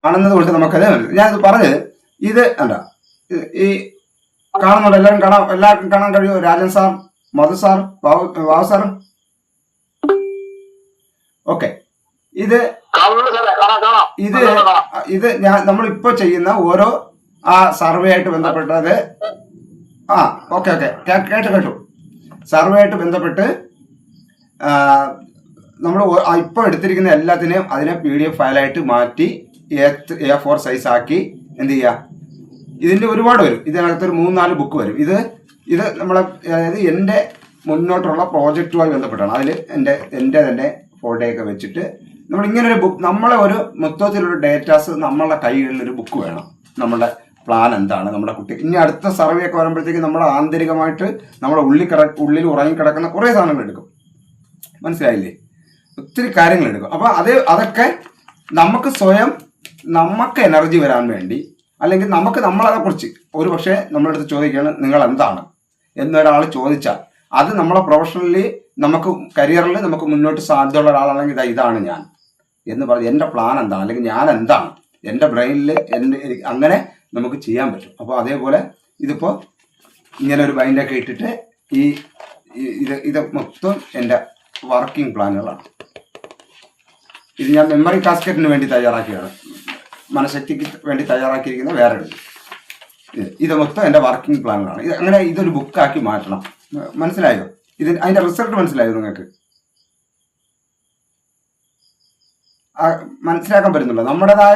കാണുന്നത് കൊണ്ട് നമുക്കത് ഞാനിത് പറഞ്ഞത് ഇത് എന്താ ഈ കാണുന്നുണ്ട്, എല്ലാവർക്കും കാണാൻ കഴിയുമോ? രാജൻ സാർ, മധു സാർ, ബാബു സാർ, ഓക്കെ. ഇത് നമ്മളിപ്പോ ചെയ്യുന്ന ഓരോ ആ സർവേ ആയിട്ട് ബന്ധപ്പെട്ടത് ഓക്കെ കേട്ടു. സർവേ ആയിട്ട് ബന്ധപ്പെട്ട് നമ്മൾ ഇപ്പോൾ എടുത്തിരിക്കുന്ന എല്ലാത്തിനെയും അതിനെ PDF ഫയലായിട്ട് മാറ്റി A4 സൈസ് ആക്കി എന്ത് ചെയ്യുക, ഇതിൻ്റെ ഒരുപാട് വരും. ഇതിനകത്തൊരു 3-4 ബുക്ക് വരും. ഇത് നമ്മളെ അതായത് എൻ്റെ മുന്നോട്ടുള്ള പ്രോജക്റ്റുമായി ബന്ധപ്പെട്ടാണ്. അതിൽ എൻ്റെ തന്നെ ഫോട്ടോയൊക്കെ വെച്ചിട്ട് നമ്മൾ ഇങ്ങനെ ഒരു ബുക്ക്, നമ്മളെ ഒരു മൊത്തത്തിലൊരു ഡേറ്റാസ് നമ്മളുടെ കൈകളിലൊരു ബുക്ക് വേണം. നമ്മുടെ പ്ലാൻ എന്താണ്, നമ്മുടെ കുട്ടി ഇനി അടുത്ത സർവേ ഒക്കെ വരുമ്പോഴത്തേക്ക് നമ്മുടെ ആന്തരികമായിട്ട് നമ്മുടെ ഉള്ളിൽ ഉറങ്ങിക്കിടക്കുന്ന കുറേ സാധനങ്ങൾ എടുക്കും. മനസ്സിലായില്ലേ? ഒത്തിരി കാര്യങ്ങൾ എടുക്കും. അപ്പോൾ അതൊക്കെ നമുക്ക് സ്വയം നമുക്ക് എനർജി വരാൻ വേണ്ടി, അല്ലെങ്കിൽ നമ്മളതെക്കുറിച്ച് ഒരു പക്ഷേ നമ്മളെടുത്ത് ചോദിക്കുകയാണ് നിങ്ങൾ എന്താണ് എന്നൊരാൾ ചോദിച്ചാൽ അത് നമ്മളെ പ്രൊഫഷണലി നമുക്ക് കരിയറിൽ നമുക്ക് മുന്നോട്ട് സാധ്യതയുള്ള ഒരാളാണെങ്കിൽ ഇതാണ് ഞാൻ എന്ന് പറഞ്ഞ് എൻ്റെ പ്ലാൻ എന്താണ്, അല്ലെങ്കിൽ ഞാൻ എന്താണ്, എൻ്റെ ബ്രെയിനിൽ അങ്ങനെ നമുക്ക് ചെയ്യാൻ പറ്റും. അപ്പോൾ അതേപോലെ ഇതിപ്പോൾ ഇങ്ങനെ ഒരു ബൈൻഡൊക്കെ ഇട്ടിട്ട് ഇത് മൊത്തം എൻ്റെ വർക്കിംഗ് പ്ലാനുകളാണ്. ഇത് ഞാൻ മെമ്മറി കാസ്കറ്റിന് വേണ്ടി തയ്യാറാക്കിയാണ്, മനഃശക്തിക്ക് വേണ്ടി തയ്യാറാക്കിയിരിക്കുന്ന വേറെ ഉണ്ട്. ഇത് മൊത്തം എൻ്റെ വർക്കിംഗ് പ്ലാനുകളാണ്. അങ്ങനെ ഇതൊരു ബുക്കാക്കി മാറ്റണം. മനസ്സിലായോ? അതിൻ്റെ റിസൾട്ട് മനസ്സിലായോ നിങ്ങൾക്ക്? മനസ്സിലാക്കാൻ പറ്റുന്നുണ്ടോ? നമ്മുടേതായ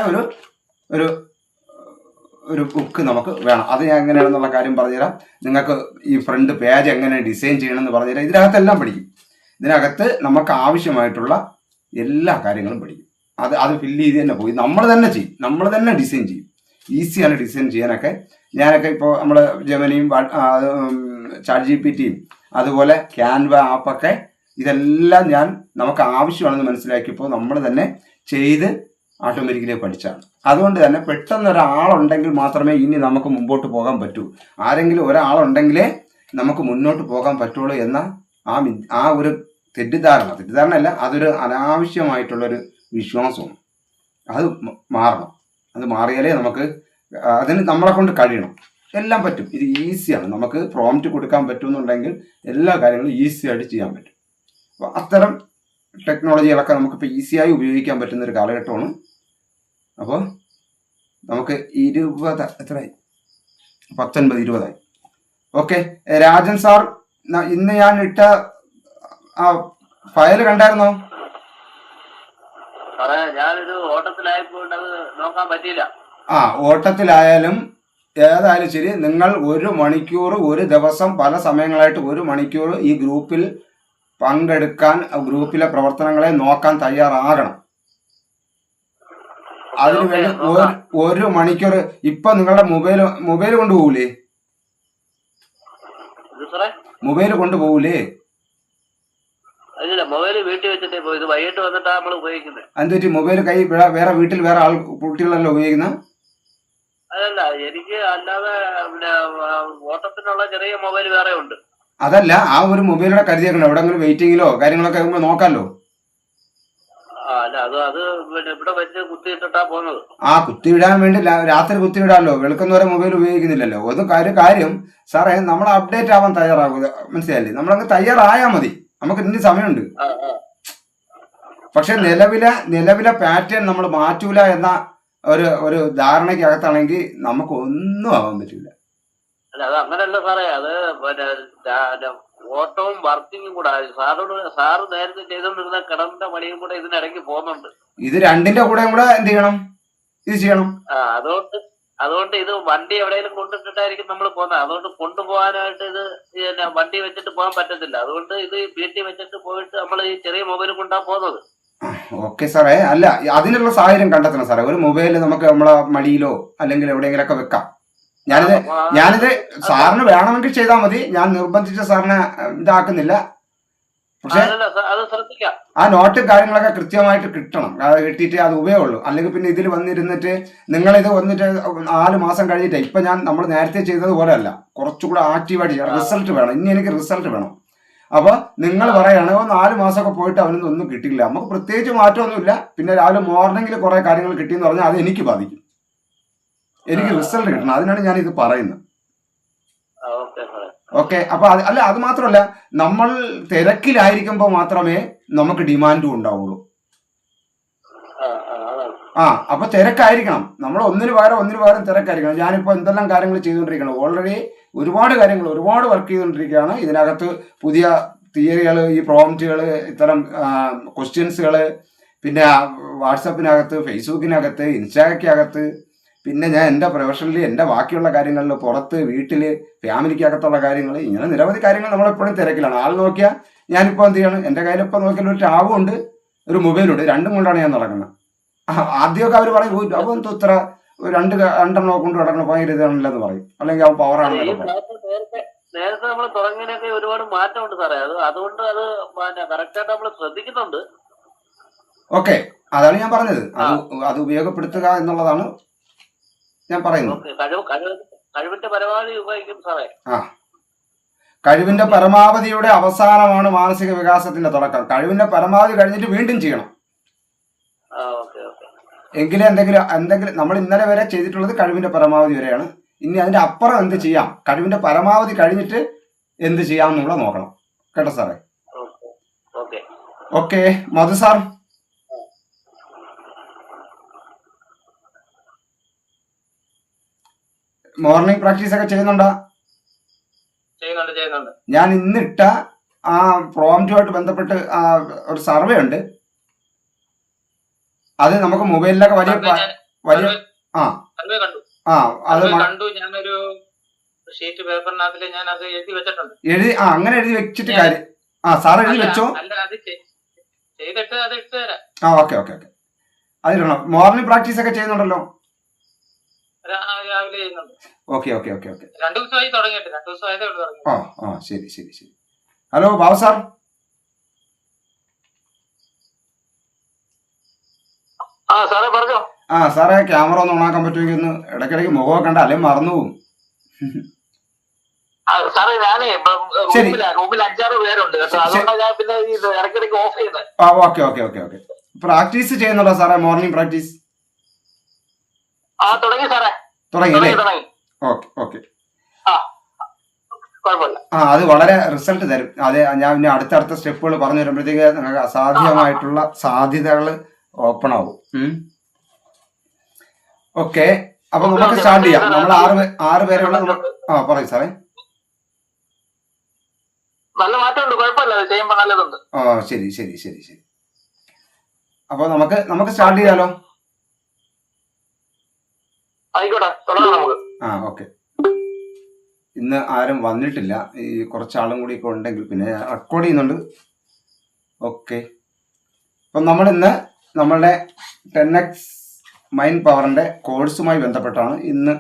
ഒരു ബുക്ക് നമുക്ക് വേണം. അത് ഞാൻ എങ്ങനെയാണെന്നുള്ള കാര്യം പറഞ്ഞുതരാം. നിങ്ങൾക്ക് ഈ ഫ്രണ്ട് പേജ് എങ്ങനെ ഡിസൈൻ ചെയ്യണമെന്ന് പറഞ്ഞുതരാം. ഇതിനകത്തെല്ലാം പഠിക്കും. ഇതിനകത്ത് നമുക്ക് ആവശ്യമായിട്ടുള്ള എല്ലാ കാര്യങ്ങളും പഠിക്കും. അത് ഫില്ല് ചെയ്ത് തന്നെ പോയി നമ്മൾ തന്നെ ചെയ്യും, നമ്മൾ തന്നെ ഡിസൈൻ ചെയ്യും. ഈസിയാണ് ഡിസൈൻ ചെയ്യാനൊക്കെ. ഞാനൊക്കെ ഇപ്പോൾ നമ്മൾ ജെമിനിയും ചാറ്റ് GPTയും അതുപോലെ ക്യാൻവ ആപ്പൊക്കെ ഇതെല്ലാം നമുക്ക് ആവശ്യമാണെന്ന് മനസ്സിലാക്കിയപ്പോൾ നമ്മൾ തന്നെ ചെയ്ത് ഓട്ടോമാറ്റിക്കലി പഠിച്ചാണ്. അതുകൊണ്ട് തന്നെ പെട്ടെന്ന് ഒരാളുണ്ടെങ്കിൽ മാത്രമേ ഇനി നമുക്ക് മുമ്പോട്ട് പോകാൻ പറ്റൂ. ആരെങ്കിലും ഒരാളുണ്ടെങ്കിലേ നമുക്ക് മുന്നോട്ട് പോകാൻ പറ്റുള്ളൂ എന്ന ആ ഒരു തെറ്റിദ്ധാരണയല്ല, അതൊരു അനാവശ്യമായിട്ടുള്ളൊരു വിശ്വാസമാണ്. അത് മാറണം. അത് മാറിയാലേ അതിന് നമ്മളെ കൊണ്ട് കഴിയണം. എല്ലാം പറ്റും. ഇത് ഈസിയാണ്. നമുക്ക് പ്രോംപ്റ്റ് കൊടുക്കാൻ പറ്റുമെന്നുണ്ടെങ്കിൽ എല്ലാ കാര്യങ്ങളും ഈസി ആയിട്ട് ചെയ്യാൻ പറ്റും. അപ്പോൾ അത്തരം ടെക്നോളജികളൊക്കെ നമുക്കിപ്പോൾ ഈസിയായി ഉപയോഗിക്കാൻ പറ്റുന്നൊരു കാലഘട്ടമാണ്. അപ്പോൾ നമുക്ക് 19-20 ഓക്കെ. രാജൻ സാർ, ഇന്ന് ഞാൻ ഇട്ട ആ ഫയൽ കണ്ടായിരുന്നോ? ഞാനൊരു ഓട്ടത്തിലായപ്പോണ്ട് അത് നോക്കാൻ പറ്റിയില്ല. ഓട്ടത്തിലായാലും ഏതായാലും ശരി, നിങ്ങൾ 1 മണിക്കൂർ ഒരു ദിവസം പല സമയങ്ങളായിട്ട് 1 മണിക്കൂർ ഈ ഗ്രൂപ്പിൽ പങ്കെടുക്കാൻ, ഗ്രൂപ്പിലെ പ്രവർത്തനങ്ങളെ നോക്കാൻ തയ്യാറാകണം. അതിനുവേണ്ടി 1 മണിക്കൂർ. ഇപ്പൊ നിങ്ങളുടെ മൊബൈൽ കൊണ്ടുപോകൂലേ? മൊബൈൽ കൊണ്ടുപോകൂലേ? മൊബൈല് വീട്ടിൽ വെച്ചിട്ടേ പോയി. വൈകിട്ട് വന്നിട്ടാ നമ്മൾ ഉപയോഗിക്കുന്നത്. എന്തുപറ്റി? മൊബൈൽ കൈ വേറെ വീട്ടിൽ വേറെ കുട്ടികളല്ലോ ഉപയോഗിക്കുന്ന? അതല്ല, എനിക്ക് അല്ലാതെ ഓട്ടത്തിനുള്ള ചെറിയ മൊബൈൽ വേറെ ഉണ്ട്. അതല്ല, ആ ഒരു മൊബൈലിടെ കരുതിയേക്കണം. എവിടെങ്കിലും വെയിറ്റിങ്ങിലോ കാര്യങ്ങളൊക്കെ ആകുമ്പോൾ നോക്കാമല്ലോ. അല്ല, അത് ഇവിടെ വെച്ച് കുത്തിയിട്ടാ പോകുന്നത്. കുത്തിയിടാൻ വേണ്ടി രാത്രി കുത്തിയിടാമല്ലോ. വെളുക്കുന്നവരെ മൊബൈൽ ഉപയോഗിക്കുന്നില്ലല്ലോ. ഒരു കാര്യം സാറേ, നമ്മൾ അപ്ഡേറ്റ് ആവാൻ തയ്യാറാകുക. മനസ്സിലായില്ലേ? നമ്മളങ്ങ് തയ്യാറായാൽ മതി. നമുക്ക് ഇനി സമയമുണ്ട്. പക്ഷെ നിലവിലെ പാറ്റേൺ നമ്മൾ മാറ്റൂല എന്ന ഒരു ധാരണയ്ക്കകത്താണെങ്കിൽ നമുക്ക് ഒന്നും ആവാൻ പറ്റില്ല. അല്ല, അത് അങ്ങനെയല്ല സാറേ. അത് ഓട്ടവും വർക്കിങ്ങും കൂടെ സാറ് നേരത്തെ ചെയ്തോണ്ടിരുന്ന കിടന്ന പണിയും കൂടെ ഇതിനിടയ്ക്ക് പോകുന്നുണ്ട്. ഇത് രണ്ടിന്റെ കൂടെ എന്ത് ചെയ്യണം? ഇത് ചെയ്യണം. അതുകൊണ്ട് ഇത് വണ്ടി എവിടെയെങ്കിലും കൊണ്ടിട്ടിട്ടായിരിക്കും നമ്മൾ പോകുന്നത്. അതുകൊണ്ട് കൊണ്ടുപോകാനായിട്ട് ഇത് വണ്ടി വെച്ചിട്ട് പോകാൻ പറ്റത്തില്ല. അതുകൊണ്ട് ഇത് വീട്ടിൽ വെച്ചിട്ട് പോയിട്ട് നമ്മൾ ഈ ചെറിയ മൊബൈൽ കൊണ്ടാ പോകുന്നത്. ഓക്കെ സാറേ. അല്ല, അതിനുള്ള സാഹചര്യം കണ്ടെത്തണം സാറേ. ഒരു മൊബൈൽ നമുക്ക് നമ്മളെ മടിയിലോ അല്ലെങ്കിൽ എവിടെയെങ്കിലൊക്കെ വെക്കാം. ഞാനിത് സാറിന് വേണമെങ്കിൽ ചെയ്താൽ മതി. ഞാൻ നിർബന്ധിച്ച സാറിനെ ഇതാക്കുന്നില്ല. പക്ഷെ ആ നോട്ട് കാര്യങ്ങളൊക്കെ കൃത്യമായിട്ട് കിട്ടണം. കിട്ടിയിട്ടേ അത് ഉപയോഗമുള്ളൂ. അല്ലെങ്കിൽ പിന്നെ ഇതിൽ വന്നിരുന്നിട്ട് നിങ്ങളിത് വന്നിട്ട് 4 മാസം കഴിഞ്ഞിട്ട് ഇപ്പൊ നമ്മൾ നേരത്തെ ചെയ്തത് പോലെ അല്ല, കുറച്ചുകൂടെ ആക്റ്റീവായിട്ട് റിസൾട്ട് വേണം. ഇനി എനിക്ക് റിസൾട്ട് വേണം. അപ്പൊ നിങ്ങൾ പറയാണ് 4 മാസമൊക്കെ പോയിട്ട് അവനൊന്നും ഒന്നും കിട്ടിയില്ല. നമുക്ക് പ്രത്യേകിച്ച് മാറ്റമൊന്നുമില്ല. പിന്നെ രാവിലെ മോർണിംഗിൽ കുറെ കാര്യങ്ങൾ കിട്ടിയെന്ന് പറഞ്ഞാൽ അത് എനിക്ക് ബാധിക്കും. എനിക്ക് റിസൾട്ട് കിട്ടണം. അതിനാണ് ഞാൻ ഇത് പറയുന്നത്. ഓക്കെ. അപ്പൊ അത് മാത്രമല്ല, നമ്മൾ തിരക്കിലായിരിക്കുമ്പോൾ മാത്രമേ നമുക്ക് ഡിമാൻഡും ഉണ്ടാവുള്ളൂ. അപ്പൊ തിരക്കായിരിക്കണം. നമ്മൾ ഒന്നിനു പകരം തിരക്കായിരിക്കണം. ഞാനിപ്പോ എന്തെല്ലാം കാര്യങ്ങൾ ചെയ്തുകൊണ്ടിരിക്കണം. ഓൾറെഡി ഒരുപാട് വർക്ക് ചെയ്തുകൊണ്ടിരിക്കുകയാണ്. ഇതിനകത്ത് പുതിയ തിയറികൾ, ഈ പ്രോംപ്റ്റുകൾ, ഇത്തരം ക്വസ്റ്റ്യൻസുകൾ, പിന്നെ വാട്സപ്പിനകത്ത്, ഫേസ്ബുക്കിനകത്ത്, ഇൻസ്റ്റാഗ്രാമിനകത്ത്, പിന്നെ ഞാൻ എൻ്റെ പ്രൊഫഷണലി എൻ്റെ ബാക്കിയുള്ള കാര്യങ്ങളിൽ, പുറത്ത്, വീട്ടിൽ, ഫാമിലിക്കകത്തുള്ള കാര്യങ്ങൾ, ഇങ്ങനെ നിരവധി കാര്യങ്ങൾ നമ്മളെപ്പോഴും തിരക്കിലാണ്. ആൾ നോക്കിയാൽ ഞാനിപ്പോൾ എന്ത് ചെയ്യണം, എൻ്റെ കയ്യിൽ ഇപ്പോൾ നോക്കിയാൽ ഒരു ടാബുണ്ട്, ഒരു മൊബൈലുണ്ട്, രണ്ടും കൊണ്ടാണ് ഞാൻ നടക്കുന്നത്. ആദ്യമൊക്കെ അവർ പറയും, അപ്പോൾ എന്തോ ഇത്ര രണ്ടെണ്ണം കൊണ്ട് നടക്കണം, ഭയങ്കര ഇതാണല്ലോ എന്ന് പറയും, അല്ലെങ്കിൽ അവൻ പവറാണെന്നൊക്കെ പറയും. നേരത്തെ നമ്മൾ തുടങ്ങിയതിനൊക്കെ ഒരുപാട് മാറ്റമുണ്ട് സാറേ. അതുകൊണ്ട് അത് കറക്റ്റായിട്ട് നമ്മൾ ശ്രദ്ധിക്കുന്നുണ്ട്. ഓക്കെ, അതാണ് ഞാൻ പറഞ്ഞത്. അത് ഉപയോഗപ്പെടുത്തുക എന്നുള്ളതാണ് ഞാൻ പറയുന്നത്. കഴിവിന്റെ പരമാവധി ഉപയോഗിക്കും സാറേ. കഴിവിന്റെ പരമാവധിയുടെ അവസാനമാണ് മാനസിക വികാസത്തിന്റെ തുടക്കം. കഴിവിന്റെ പരമാവധി കഴിഞ്ഞിട്ട് വീണ്ടും ചെയ്യണം. എങ്കിലേ എന്തെങ്കിലും നമ്മൾ ഇന്നലെ വരെ ചെയ്തിട്ടുള്ളത് കഴിവിന്റെ പരമാവധി വരെയാണ്. ഇനി അതിന്റെ അപ്പുറം എന്ത് ചെയ്യാം, കഴിവിന്റെ പരമാവധി കഴിഞ്ഞിട്ട് എന്ത് ചെയ്യാം എന്നുള്ള നോക്കണം. കേട്ടോ സാറേ? ഓക്കെ. മധു സാർ, മോർണിംഗ് പ്രാക്ടീസ് ഒക്കെ ചെയ്യുന്നുണ്ടോ? ഞാൻ ഇന്നിട്ട ആ പ്രോംപ്റ്റുമായിട്ട് ബന്ധപ്പെട്ട് ഒരു സർവേ ഉണ്ട്. അത് നമുക്ക് മൊബൈലിലൊക്കെ വലിയ അത് കണ്ടു. ഞാനൊരു ഷീറ്റ് പേപ്പറിനകത്ത് ഞാൻ അത് എഴുതി വെച്ചിട്ടുണ്ട്. അങ്ങനെ എഴുതി വെച്ചിട്ട് കാര്യം. സാർ എഴുതി വെച്ചോ? അല്ല, അത് ചെയ്തിട്ട് അത് ഇട്ട് തരാം. ഓക്കെ. അതിരണം. മോർണിംഗ് പ്രാക്ടീസ് ഒക്കെ ചെയ്യുന്നുണ്ടല്ലോ? രാവിലെ ചെയ്യുന്നുണ്ട്. ഓക്കെ. 2 ദിവസമായി തുടങ്ങിയിട്ട്. 2 ദിവസമായതേ ഉള്ളൂ തുടങ്ങി. ശരി. Hello Babu sir. സാറേ, ക്യാമറ ഒന്ന് ഓണാക്കാൻ പറ്റുമെങ്കിൽ ഒന്ന് ഇടയ്ക്കിടയ്ക്ക് മുഖമൊക്കെ കണ്ട, അല്ലെങ്കിൽ മറന്നു പോകും. ഓക്കെ. പ്രാക്ടീസ് ചെയ്യുന്നുണ്ടോ സാറേ? മോർണിംഗ് പ്രാക്ടീസ് തുടങ്ങിയല്ലേ? ഓക്കെ. അത് വളരെ റിസൾട്ട് തരും. അതെ, ഞാൻ പിന്നെ അടുത്തടുത്ത സ്റ്റെപ്പുകൾ പറഞ്ഞു തരുമ്പോഴത്തേക്ക് നിങ്ങൾക്ക് അസാധ്യമായിട്ടുള്ള സാധ്യതകൾ ഓപ്പൺ ആവും. ഓക്കെ. അപ്പൊ നമുക്ക് സ്റ്റാർട്ട് ചെയ്യാം. നമ്മൾ 6 പേരുള്ള പറയൂ സാറേ. നല്ല മാറ്റമുണ്ട്, കുഴപ്പമില്ല, ചെയ്യുമ്പോൾ നല്ലതുണ്ട്. ശരി. അപ്പൊ നമുക്ക് സ്റ്റാർട്ട് ചെയ്യാലോ? ആയിക്കോട്ടെ, തുടങ്ങാം നമുക്ക്. ഓക്കെ. ഇന്ന് ആരും വന്നിട്ടില്ല. ഈ കുറച്ചാളും കൂടി ഒക്കെ ഉണ്ടെങ്കിൽ പിന്നെ റെക്കോർഡ് ചെയ്യുന്നുണ്ട്. ഓക്കെ. അപ്പം നമ്മളിന്ന് നമ്മളുടെ 10x മൈൻഡ് പവറിന്റെ കോഴ്സുമായി ബന്ധപ്പെട്ടാണ് ഇന്ന്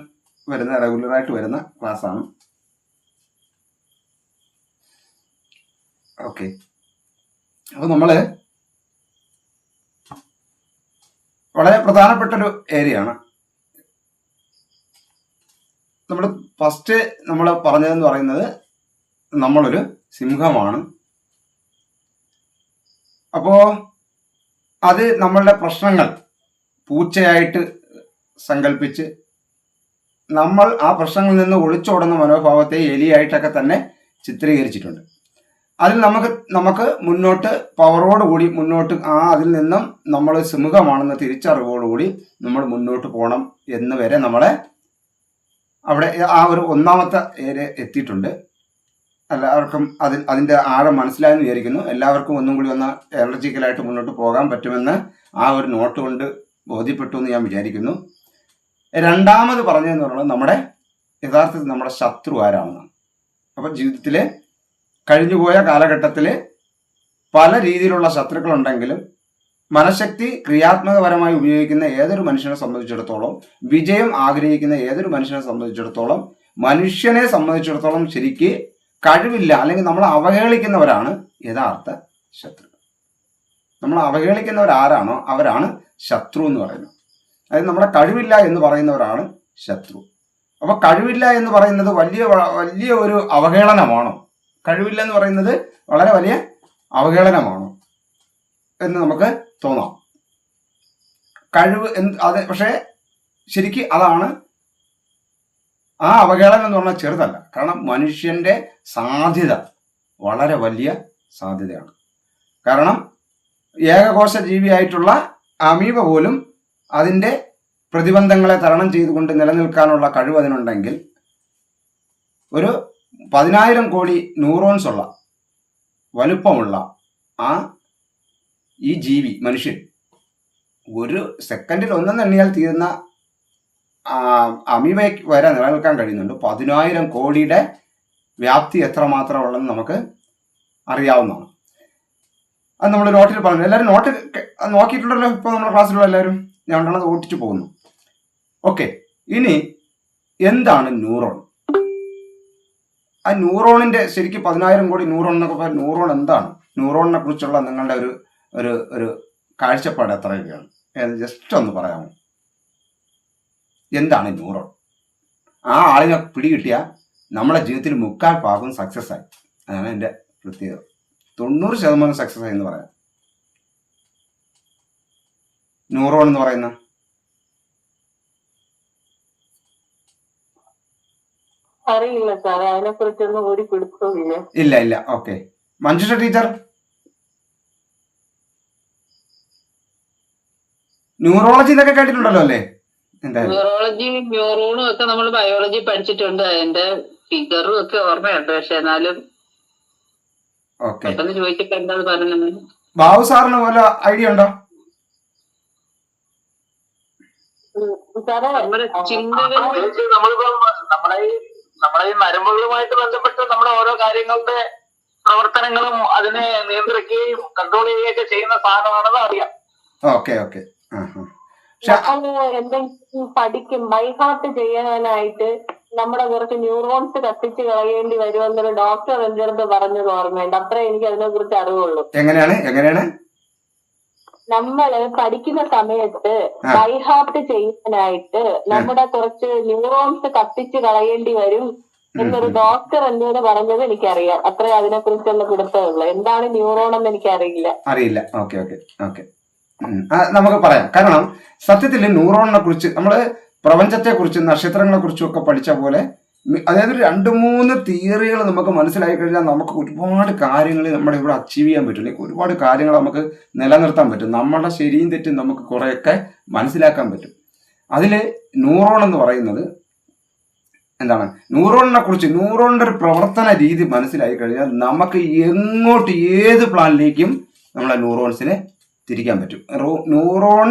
വരുന്ന, റെഗുലറായിട്ട് വരുന്ന ക്ലാസ്സാണ്. ഓക്കെ. അപ്പോൾ നമ്മൾ വളരെ പ്രധാനപ്പെട്ടൊരു ഏരിയയാണ്. നമ്മൾ ഫസ്റ്റ് നമ്മൾ പറഞ്ഞതെന്ന് പറയുന്നത് നമ്മളൊരു സിംഹമാണ്. അപ്പോൾ അത് നമ്മളുടെ പ്രശ്നങ്ങൾ പൂച്ചയായിട്ട് സങ്കല്പിച്ച് നമ്മൾ ആ പ്രശ്നങ്ങളിൽ നിന്ന് ഒളിച്ചോടുന്ന മനോഭാവത്തെ എലിയായിട്ടൊക്കെ തന്നെ ചിത്രീകരിച്ചിട്ടുണ്ട്. അതിൽ നമുക്ക് മുന്നോട്ട് പവറോടുകൂടി മുന്നോട്ട് അതിൽ നിന്നും നമ്മൾ സിംഹമാണെന്ന തിരിച്ചറിവോടുകൂടി നമ്മൾ മുന്നോട്ട് പോകണം എന്ന് വരെ നമ്മളെ അവിടെ ആ ഒരു 1ാമത്തെ ഏരിയ എത്തിയിട്ടുണ്ട്. എല്ലാവർക്കും അതിൻ്റെ ആഴം മനസ്സിലായെന്ന് വിചാരിക്കുന്നു. എല്ലാവർക്കും ഒന്നും കൂടി ഒന്ന് എനർജിക്കലായിട്ട് മുന്നോട്ട് പോകാൻ പറ്റുമെന്ന് ആ ഒരു നോട്ട് കൊണ്ട് ബോധ്യപ്പെട്ടു എന്ന് ഞാൻ വിചാരിക്കുന്നു. 2ാമത് പറഞ്ഞതെന്ന് പറയുന്നത് യഥാർത്ഥത്തിൽ നമ്മുടെ ശത്രു ആരാണെന്നാണ്. അപ്പം ജീവിതത്തിൽ കഴിഞ്ഞുപോയ കാലഘട്ടത്തിൽ പല രീതിയിലുള്ള ശത്രുക്കളുണ്ടെങ്കിലും മനഃശക്തി ക്രിയാത്മകപരമായി ഉപയോഗിക്കുന്ന ഏതൊരു മനുഷ്യനെ സംബന്ധിച്ചിടത്തോളം, വിജയം ആഗ്രഹിക്കുന്ന ഏതൊരു മനുഷ്യനെ സംബന്ധിച്ചിടത്തോളം, മനുഷ്യനെ സംബന്ധിച്ചിടത്തോളം ശരിക്ക് കഴിവില്ല, അല്ലെങ്കിൽ നമ്മൾ അവഹേളിക്കുന്നവരാണ് യഥാർത്ഥ ശത്രു. നമ്മൾ അവഹേളിക്കുന്നവരാരാണോ അവരാണ് ശത്രു എന്ന് പറയുന്നത്. അതായത് നമ്മുടെ കഴിവില്ല എന്ന് പറയുന്നവരാണ് ശത്രു. അപ്പൊ കഴിവില്ല എന്ന് പറയുന്നത് വലിയ ഒരു അവഹേളനമാണോ? കഴിവില്ല എന്ന് പറയുന്നത് വളരെ വലിയ അവഹേളനമാണ് എന്ന് നമുക്ക് തോന്നാം. കഴിവ് അത് പക്ഷേ ശരിക്ക് അതാണ്. ആ അവഹേളനം എന്ന് പറഞ്ഞാൽ ചെറുതല്ല. കാരണം മനുഷ്യന്റെ സാധ്യത വളരെ വലിയ സാധ്യതയാണ്. കാരണം ഏകകോശ ജീവിയായിട്ടുള്ള അമീബ പോലും അതിൻ്റെ പ്രതിബന്ധങ്ങളെ തരണം ചെയ്തുകൊണ്ട് നിലനിൽക്കാനുള്ള കഴിവ് അതിനുണ്ടെങ്കിൽ ഒരു 10,000 കോടി ന്യൂറോൺസ് ഉള്ള വലുപ്പമുള്ള ഈ ജീവി മനുഷ്യൻ ഒരു സെക്കൻഡിൽ ഒന്നെണ്ണിയാൽ തീരുന്ന അമീബയ്ക്ക് വരെ നിലനിൽക്കാൻ കഴിയുന്നുണ്ട്. 10,000 കോടിയുടെ വ്യാപ്തി എത്രമാത്രം ഉള്ളതെന്ന് നമുക്ക് അറിയാവുന്നതാണ്. അത് നമ്മൾ നോട്ടിൽ പറഞ്ഞു. എല്ലാവരും നോട്ട് നോക്കിയിട്ടുണ്ടല്ലോ ഇപ്പോൾ നമ്മുടെ ക്ലാസ്സിലുള്ള എല്ലാവരും. ഞാൻ ഉണ്ടെന്നത് ഓട്ടിച്ചു പോകുന്നു. ഓക്കെ, ഇനി എന്താണ് ന്യൂറോൺ? ആ ന്യൂറോണിന്റെ ശരിക്കും 10,000 കോടി ന്യൂറോൺ എന്നൊക്കെ പറഞ്ഞാൽ ന്യൂറോൺ എന്താണ്? ന്യൂറോണിനെ കുറിച്ചുള്ള നിങ്ങളുടെ ഒരു കാഴ്ചപ്പാട് എത്രയൊക്കെയാണ്? ജസ്റ്റ് ഒന്ന് പറയാമോ? എന്താണ് ന്യൂറോൺ? ആ ആളിനെ പിടികിട്ടിയാൽ നമ്മുടെ ജീവിതത്തിൽ 3/4 സക്സസ് ആയി. അതാണ് എൻ്റെ പ്രത്യേകത. 90% സക്സസ് ആയി എന്ന് പറയാം. ന്യൂറോൺ എന്ന് പറയുന്ന അറിയില്ല സാറേ, അതിനെ കുറിച്ചൊന്നും ഒരു പിടുത്തവും ഇല്ല. ഓക്കെ, മഞ്ജുഷ ടീച്ചർ, ന്യൂറോളജി എന്നൊക്കെ കേട്ടിട്ടുണ്ടല്ലോ അല്ലേ? എന്തായാലും ന്യൂറോളജി ന്യൂറോണും ഒക്കെ നമ്മൾ ബയോളജി പഠിച്ചിട്ടുണ്ട്. അതിന്റെ ഫിഗറും ഒക്കെ ഓർമ്മയുണ്ട്. പക്ഷെ എന്നാലും ഓക്കെ. പെട്ടെന്ന് ചോദിച്ചപ്പോ എന്താണ് പറഞ്ഞത്? ബാബു സാറിന് വല്ല ഐഡിയ ഉണ്ടോ? സാറേ നമ്മുടെ ചിന്തകൾ നമ്മളെ ഈ നരമ്പുകളുമായിട്ട് ബന്ധപ്പെട്ട് നമ്മുടെ ഓരോ കാര്യങ്ങളുടെ പ്രവർത്തനങ്ങളും അതിനെ നിയന്ത്രിക്കുകയും കൺട്രോൾ ചെയ്യുകയൊക്കെ ചെയ്യുന്ന സാധനമാണെന്ന് അറിയാം. ഓക്കെ. നമ്മൾ എന്തെങ്കിലും പഠിക്കും ബൈഹാർട്ട് ചെയ്യാനായിട്ട് നമ്മുടെ കുറച്ച് ന്യൂറോൺസ് കത്തിച്ച് കളയേണ്ടി വരുമെന്നൊരു ഡോക്ടർ എന്റെ അടുത്ത് പറഞ്ഞത് ഓർമ്മയുണ്ട്. അത്രേ എനിക്ക് അതിനെ കുറിച്ച് അറിവുള്ളൂ. എങ്ങനെയാണ് നമ്മള് പഠിക്കുന്ന സമയത്ത് ബൈഹാർട്ട് ചെയ്യാനായിട്ട് നമ്മുടെ കുറച്ച് ന്യൂറോൺസ് കത്തിച്ച് കളയേണ്ടി വരും എന്നൊരു ഡോക്ടർ എന്നോട് പറഞ്ഞത് എനിക്കറിയാം. അത്രേ അതിനെ കുറിച്ചുള്ള പിടുത്തമുള്ളൂ. എന്താണ് ന്യൂറോൺ എന്ന് എനിക്കറിയില്ല. ഓക്കെ. നമുക്ക് പറയാം. കാരണം സത്യത്തിൽ ന്യൂറോണിനെ കുറിച്ച് നമ്മൾ പ്രപഞ്ചത്തെ കുറിച്ചും നക്ഷത്രങ്ങളെ കുറിച്ചും ഒക്കെ പഠിച്ച പോലെ, അതായത് 2-3 തിയറികൾ നമുക്ക് മനസ്സിലായി കഴിഞ്ഞാൽ നമുക്ക് ഒരുപാട് കാര്യങ്ങൾ നമ്മുടെ ഇവിടെ അച്ചീവ് ചെയ്യാൻ പറ്റും. ഒരുപാട് കാര്യങ്ങൾ നമുക്ക് നിലനിർത്താൻ പറ്റും. നമ്മുടെ ശരിയും തെറ്റും നമുക്ക് കുറേയൊക്കെ മനസ്സിലാക്കാൻ പറ്റും. അതിൽ ന്യൂറോൺ എന്ന് പറയുന്നത് എന്താണ്? ന്യൂറോണിനെ കുറിച്ച്, ന്യൂറോണിന്റെ ഒരു പ്രവർത്തന രീതി മനസ്സിലായി കഴിഞ്ഞാൽ നമുക്ക് എങ്ങോട്ട് ഏത് പ്ലാനിലേക്കും നമ്മളെ ന്യൂറോൺസിനെ തിരിക്കാൻ പറ്റും. ന്യൂറോൺ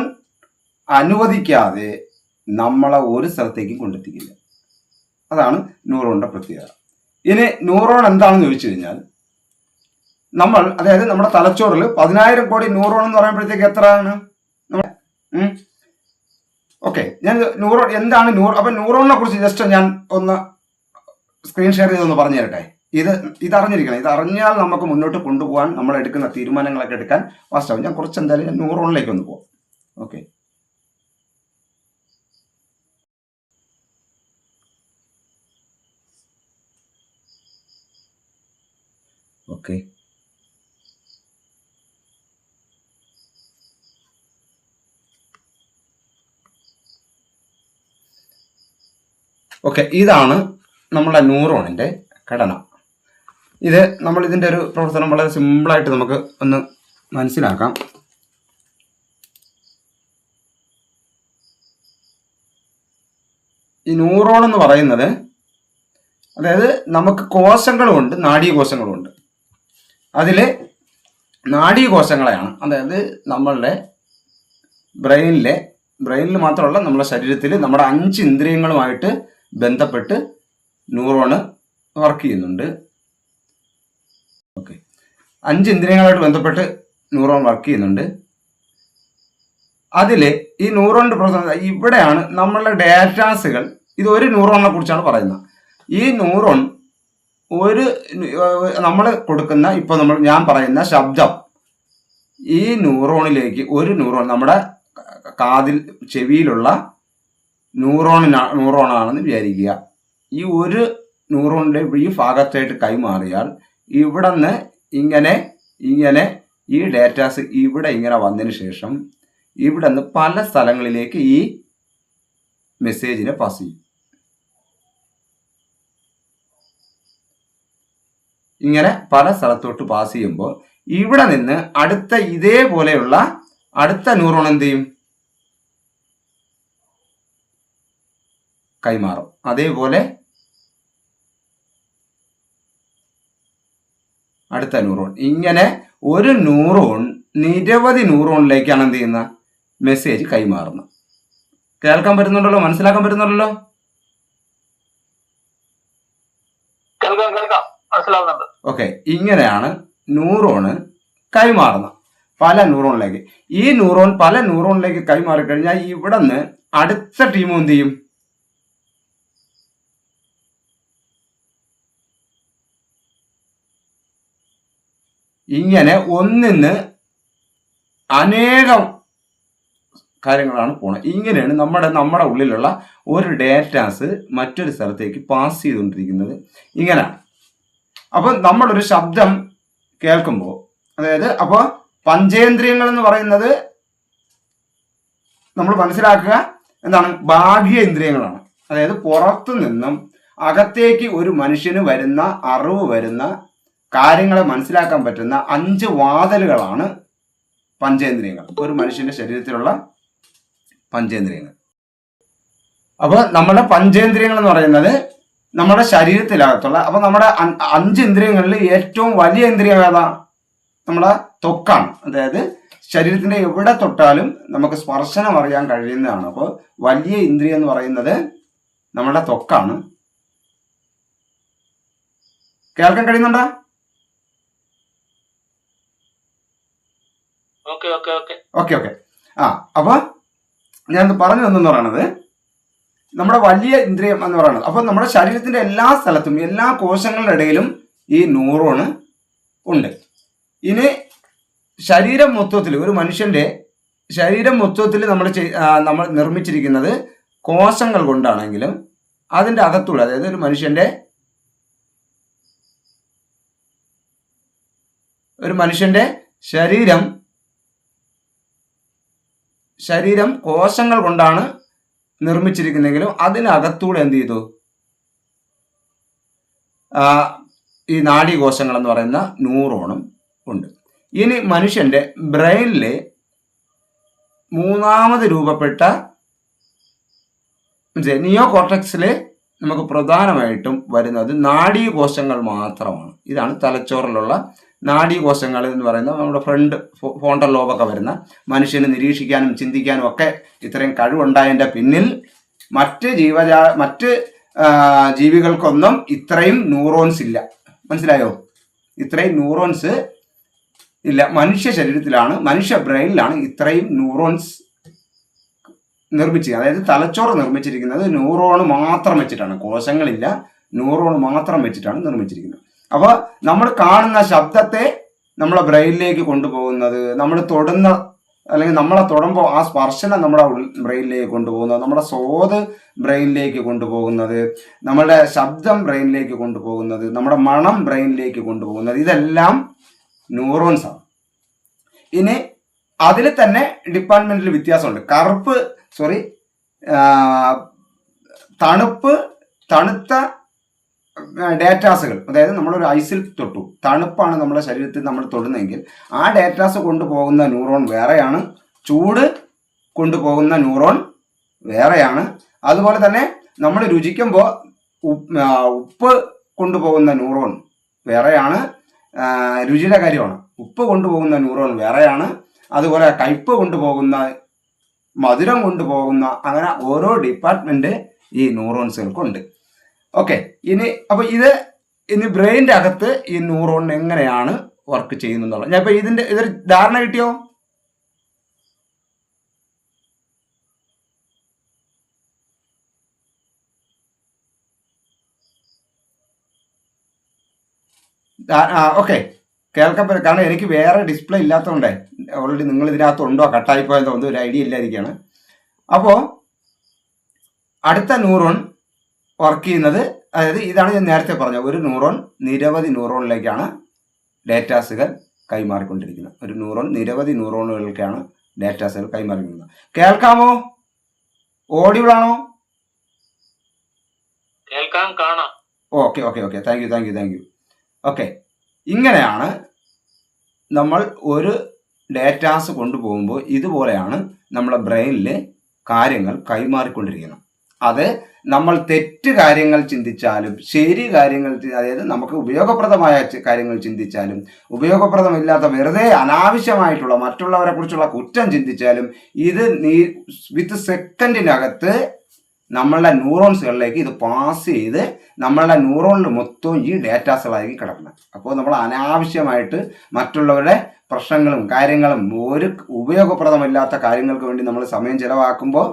അനുവദിക്കാതെ നമ്മളെ ഒരു സ്ഥലത്തേക്കും കൊണ്ടെത്തിക്കില്ല. അതാണ് ന്യൂറോണിന്റെ പ്രത്യേകത. ഇനി ന്യൂറോൺ എന്താണെന്ന് ചോദിച്ചു കഴിഞ്ഞാൽ, അതായത് നമ്മുടെ തലച്ചോറിൽ 10,000 കോടി ന്യൂറോൺ എന്ന് പറയുമ്പോഴത്തേക്ക് എത്രയാണ്? ഓക്കെ, ഞാൻ ന്യൂറോൺ എന്താണ് അപ്പൊ ന്യൂറോണിനെ കുറിച്ച് ജസ്റ്റ് ഞാൻ ഒന്ന് സ്ക്രീൻ ഷെയർ ചെയ്തൊന്ന് പറഞ്ഞു തരട്ടെ. ഇതറിഞ്ഞിരിക്കണം. ഇതറിഞ്ഞാൽ നമുക്ക് മുന്നോട്ട് കൊണ്ടുപോകാൻ, നമ്മൾ എടുക്കുന്ന തീരുമാനങ്ങളൊക്കെ എടുക്കാൻ വാസ്തവം. ഞാൻ കുറച്ച് എന്തായാലും ന്യൂറോണിലേക്ക് ഒന്ന് പോകാം. ഓക്കെ, ഇതാണ് നമ്മുടെ ന്യൂറോണിന്റെ ഘടന. നമ്മൾ ഇതിന്റെ ഒരു പ്രവർത്തനം വളരെ സിമ്പിളായിട്ട് നമുക്ക് ഒന്ന് മനസ്സിലാക്കാം. ഈ ന്യൂറോൺ എന്ന് പറയുന്നത്, അതായത് നമുക്ക് കോശങ്ങളുമുണ്ട്, നാഡീകോശങ്ങളുമുണ്ട്. അതിൽ നാഡീകോശങ്ങളെയാണ്, അതായത് നമ്മളുടെ ബ്രെയിനിൽ മാത്രമല്ല നമ്മുടെ ശരീരത്തിൽ നമ്മുടെ 5 ഇന്ദ്രിയങ്ങളുമായിട്ട് ബന്ധപ്പെട്ട് ന്യൂറോണ് വർക്ക് ചെയ്യുന്നുണ്ട്. ഓക്കെ, 5 ഇന്ദ്രിയങ്ങളായിട്ട് ബന്ധപ്പെട്ട് ന്യൂറോൺ വർക്ക് ചെയ്യുന്നുണ്ട്. അതിൽ ഈ ന്യൂറോണിന്റെ പ്രവർത്തനം ഇവിടെയാണ് നമ്മളുടെ ഡാറ്റാസുകൾ. ഇത് ഒരു ന്യൂറോണിനെ കുറിച്ചാണ് പറയുന്നത്. ഈ ന്യൂറോൺ നമ്മൾ കൊടുക്കുന്ന, ഇപ്പോൾ ഞാൻ പറയുന്ന ശബ്ദം ഈ ന്യൂറോണിലേക്ക്, ഒരു ന്യൂറോൺ നമ്മുടെ ചെവിയിലുള്ള ന്യൂറോണാണെന്ന് വിചാരിക്കുക. ഈ ഒരു ന്യൂറോണിന്റെ ഈ ഭാഗത്തായിട്ട് കൈമാറിയാൽ ഇവിടെ നിന്ന് ഇങ്ങനെ ഇങ്ങനെ ഈ ഡേറ്റാസ് ഇവിടെ ഇങ്ങനെ വന്നതിന് ശേഷം ഇവിടെ നിന്ന് പല സ്ഥലങ്ങളിലേക്ക് ഈ മെസ്സേജിനെ പാസ് ചെയ്യും. ഇങ്ങനെ പല സ്ഥലത്തോട്ട് പാസ് ചെയ്യുമ്പോൾ ഇവിടെ നിന്ന് അടുത്ത ഇതേപോലെയുള്ള അടുത്ത ന്യൂറോൺ എന്ത് ചെയ്യും? കൈമാറും. അതേപോലെ അടുത്ത ന്യൂറോൺ. ഇങ്ങനെ ഒരു ന്യൂറോൺ നിരവധി ന്യൂറോണിലേക്കാണ് എന്ത് ചെയ്യുന്ന മെസ്സേജ് കൈമാറുന്നത്. കേൾക്കാൻ പറ്റുന്നുണ്ടല്ലോ? മനസ്സിലാക്കാൻ പറ്റുന്നുണ്ടല്ലോ? മനസ്സിലാവുന്നുണ്ട്. ഓക്കെ, ഇങ്ങനെയാണ് ന്യൂറോണ് കൈമാറുന്നത് പല ന്യൂറോണിലേക്ക്. ഈ ന്യൂറോൺ പല ന്യൂറോണിലേക്ക് കൈമാറി കഴിഞ്ഞാൽ ഇവിടെ നിന്ന് അടുത്ത ടീം എന്ത് ചെയ്യും? ഇങ്ങനെ ഒന്നിന്ന് അനേകം കാര്യങ്ങളാണ് പോണത്. ഇങ്ങനെയാണ് നമ്മുടെ ഉള്ളിലുള്ള ഒരു ഡേറ്റാസ് മറ്റൊരു സ്ഥലത്തേക്ക് പാസ് ചെയ്തുകൊണ്ടിരിക്കുന്നത്. ഇങ്ങനെയാണ്. അപ്പം നമ്മളൊരു ശബ്ദം കേൾക്കുമ്പോൾ, അതായത് അപ്പോൾ പഞ്ചേന്ദ്രിയങ്ങൾ എന്ന് പറയുന്നത് നമ്മൾ മനസ്സിലാക്കുക എന്താണ്? ബാഹ്യ ഇന്ദ്രിയങ്ങളാണ്. അതായത് പുറത്തു നിന്നും അകത്തേക്ക് ഒരു മനുഷ്യന് വരുന്ന അറിവ് വരുന്ന കാര്യങ്ങളെ മനസ്സിലാക്കാൻ പറ്റുന്ന 5 വാതിലുകളാണ് പഞ്ചേന്ദ്രിയങ്ങൾ. ഒരു മനുഷ്യന്റെ ശരീരത്തിലുള്ള പഞ്ചേന്ദ്രിയങ്ങൾ. അപ്പോൾ നമ്മുടെ പഞ്ചേന്ദ്രിയങ്ങൾ എന്ന് പറയുന്നത് നമ്മുടെ ശരീരത്തിനകത്തുള്ള, അപ്പൊ നമ്മുടെ 5 ഇന്ദ്രിയങ്ങളിൽ ഏറ്റവും വലിയ ഇന്ദ്രിയം ഏതാ? നമ്മുടെ ത്വക്കാണ്. അതായത് ശരീരത്തിന്റെ എവിടെ തൊട്ടാലും നമുക്ക് സ്പർശനം അറിയാൻ കഴിയുന്നതാണ്. അപ്പോൾ വലിയ ഇന്ദ്രിയം എന്ന് പറയുന്നത് നമ്മുടെ ത്വക്കാണ്. കേൾക്കാൻ കഴിയുന്നുണ്ടോ? ഓക്കെ. അപ്പൊ ഞാൻ പറഞ്ഞു വന്നെന്ന് പറയണത് നമ്മുടെ വലിയ ഇന്ദ്രിയം എന്ന് പറയുന്നത്. അപ്പൊ നമ്മുടെ ശരീരത്തിന്റെ എല്ലാ സ്ഥലത്തും എല്ലാ കോശങ്ങളുടെ ഇടയിലും ഈ ന്യൂറോണ് ഉണ്ട്. ഇനി ശരീരം മൊത്തത്തിൽ, ഒരു മനുഷ്യന്റെ ശരീരം മൊത്തത്തിൽ നമ്മൾ നിർമ്മിച്ചിരിക്കുന്നത് കോശങ്ങൾ കൊണ്ടാണെങ്കിലും അതിൻ്റെ അകത്തുള്ള, അതായത് ഒരു മനുഷ്യന്റെ ശരീരം കോശങ്ങൾ കൊണ്ടാണ് നിർമ്മിച്ചിരിക്കുന്നെങ്കിലും അതിനകത്തൂടെ എന്ത് ചെയ്തു? ഈ നാഡീകോശങ്ങൾ എന്ന് പറയുന്ന ന്യൂറോണും ഉണ്ട്. ഇനി മനുഷ്യന്റെ ബ്രെയിനിലെ മൂന്നാമത് രൂപപ്പെട്ട നിയോ കോർട്ടക്സില് നമുക്ക് പ്രധാനമായിട്ടും വരുന്നത് നാഡീകോശങ്ങൾ മാത്രമാണ്. ഇതാണ് തലച്ചോറിലുള്ള നാഡീകോശങ്ങൾ എന്ന് പറയുന്നത്. നമ്മുടെ ഫ്രോണ്ടൽ ലോബൊക്കെ വരുന്ന മനുഷ്യന് നിരീക്ഷിക്കാനും ചിന്തിക്കാനും ഒക്കെ ഇത്രയും കഴിവുണ്ടായതിൻ്റെ പിന്നിൽ മറ്റ് ജീവികൾക്കൊന്നും ഇത്രയും ന്യൂറോൺസ് ഇല്ല. മനസ്സിലായോ? ഇത്രയും ന്യൂറോൺസ് ഇല്ല. മനുഷ്യ ശരീരത്തിലാണ്, മനുഷ്യ ബ്രെയിനിലാണ് ഇത്രയും ന്യൂറോൺസ് നിർമ്മിച്ചത്. അതായത് തലച്ചോറ് നിർമ്മിച്ചിരിക്കുന്നത് ന്യൂറോൺ മാത്രം വെച്ചിട്ടാണ്. കോശങ്ങളില്ല, ന്യൂറോൺ മാത്രം വെച്ചിട്ടാണ് നിർമ്മിച്ചിരിക്കുന്നത്. അപ്പോൾ നമ്മൾ കാണുന്ന ശബ്ദത്തെ നമ്മളെ ബ്രെയിനിലേക്ക് കൊണ്ടുപോകുന്നത്, നമ്മൾ തൊടുന്ന അല്ലെങ്കിൽ നമ്മളെ തൊടുമ്പോൾ ആ സ്പർശനം നമ്മുടെ ബ്രെയിനിലേക്ക് കൊണ്ടുപോകുന്നത്, നമ്മുടെ സ്വാദ് ബ്രെയിനിലേക്ക് കൊണ്ടുപോകുന്നത്, നമ്മുടെ ശബ്ദം ബ്രെയിനിലേക്ക് കൊണ്ടുപോകുന്നത്, നമ്മുടെ മണം ബ്രെയിനിലേക്ക് കൊണ്ടുപോകുന്നത്, ഇതെല്ലാം ന്യൂറോൺസ് ആണ്. ഇനി അതിൽ തന്നെ ഡിപ്പാർട്ട്മെന്റിൽ വ്യത്യാസമുണ്ട്. തണുത്ത ഡേറ്റാസുകൾ, അതായത് നമ്മളൊരു ഐസിൽ തൊട്ടു, തണുപ്പാണ് നമ്മുടെ ശരീരത്തിൽ നമ്മൾ തൊടുന്നതെങ്കിൽ ആ ഡേറ്റാസ് കൊണ്ടുപോകുന്ന ന്യൂറോൺ വേറെയാണ്, ചൂട് കൊണ്ടുപോകുന്ന ന്യൂറോൺ വേറെയാണ്. അതുപോലെ തന്നെ നമ്മൾ രുചിക്കുമ്പോൾ ഉപ്പ് കൊണ്ടുപോകുന്ന ന്യൂറോൺ വേറെയാണ്, രുചിയുടെ കാര്യമാണ്. ഉപ്പ് കൊണ്ടുപോകുന്ന ന്യൂറോൺ വേറെയാണ്. അതുപോലെ കയ്പ് കൊണ്ടുപോകുന്ന, മധുരം കൊണ്ടുപോകുന്ന, അങ്ങനെ ഓരോ ഡിപ്പാർട്ട്മെന്റ് ഈ ന്യൂറോൺസുകൾക്കുണ്ട്. ഓക്കെ. ഇനി ബ്രെയിൻ്റെ അകത്ത് ഈ ന്യൂറോൺ എങ്ങനെയാണ് വർക്ക് ചെയ്യുന്നുള്ളത് ഞാൻ ഇപ്പൊ ഇതൊരു ധാരണ കിട്ടിയോ? ഓക്കെ, കേൾക്കാൻ പറ്റും. കാരണം എനിക്ക് വേറെ ഡിസ്പ്ലേ ഇല്ലാത്തതുകൊണ്ടേ, ഓൾറെഡി നിങ്ങൾ ഇതിനകത്തുണ്ടോ കട്ടായി പോയതോ ഒന്നും ഒരു ഐഡിയ ഇല്ലായിരിക്കുകയാണ്. അപ്പോൾ അടുത്ത ന്യൂറോൺ വർക്ക് ചെയ്യുന്നത്, അതായത് ഇതാണ് ഞാൻ നേരത്തെ പറഞ്ഞത്, ഒരു ന്യൂറോൺ നിരവധി ന്യൂറോണിലേക്കാണ് ഡേറ്റാസുകൾ കൈമാറിക്കൊണ്ടിരിക്കുന്നത്. ഒരു ന്യൂറോൺ നിരവധി ന്യൂറോണുകൾക്കാണ് ഡേറ്റാസുകൾ കൈമാറിക്കൊണ്ടിരിക്കുന്നത്. കേൾക്കാമോ? ഓഡിബിൾ ആണോ? കേൾക്കാം, കാണാം. Okay okay okay, thank you. Okay, ഇങ്ങനെയാണ് നമ്മൾ ഒരു ഡേറ്റാസ് കൊണ്ടുപോകുമ്പോൾ ഇതുപോലെയാണ് നമ്മളെ ബ്രെയിനിൽ കാര്യങ്ങൾ കൈമാറിക്കൊണ്ടിരിക്കുന്നത്. അത് നമ്മൾ തെറ്റ് കാര്യങ്ങൾ ചിന്തിച്ചാലും ശരി കാര്യങ്ങൾ, അതായത് നമുക്ക് ഉപയോഗപ്രദമായ കാര്യങ്ങൾ ചിന്തിച്ചാലും ഉപയോഗപ്രദമില്ലാത്ത വെറുതെ അനാവശ്യമായിട്ടുള്ള മറ്റുള്ളവരെ കുറിച്ചുള്ള കുറ്റം ചിന്തിച്ചാലും ഇത് വിത്ത് സെക്കൻഡിനകത്ത് നമ്മളുടെ ന്യൂറോൺസുകളിലേക്ക് ഇത് പാസ് ചെയ്ത് നമ്മളുടെ ന്യൂറോണിൽ മൊത്തം ഈ ഡേറ്റാസുകളായി കിടക്കുന്നത്. അപ്പോൾ നമ്മൾ അനാവശ്യമായിട്ട് മറ്റുള്ളവരുടെ പ്രശ്നങ്ങളും കാര്യങ്ങളും ഒരു ഉപയോഗപ്രദമില്ലാത്ത കാര്യങ്ങൾക്ക് വേണ്ടി നമ്മൾ സമയം ചിലവാക്കുമ്പോൾ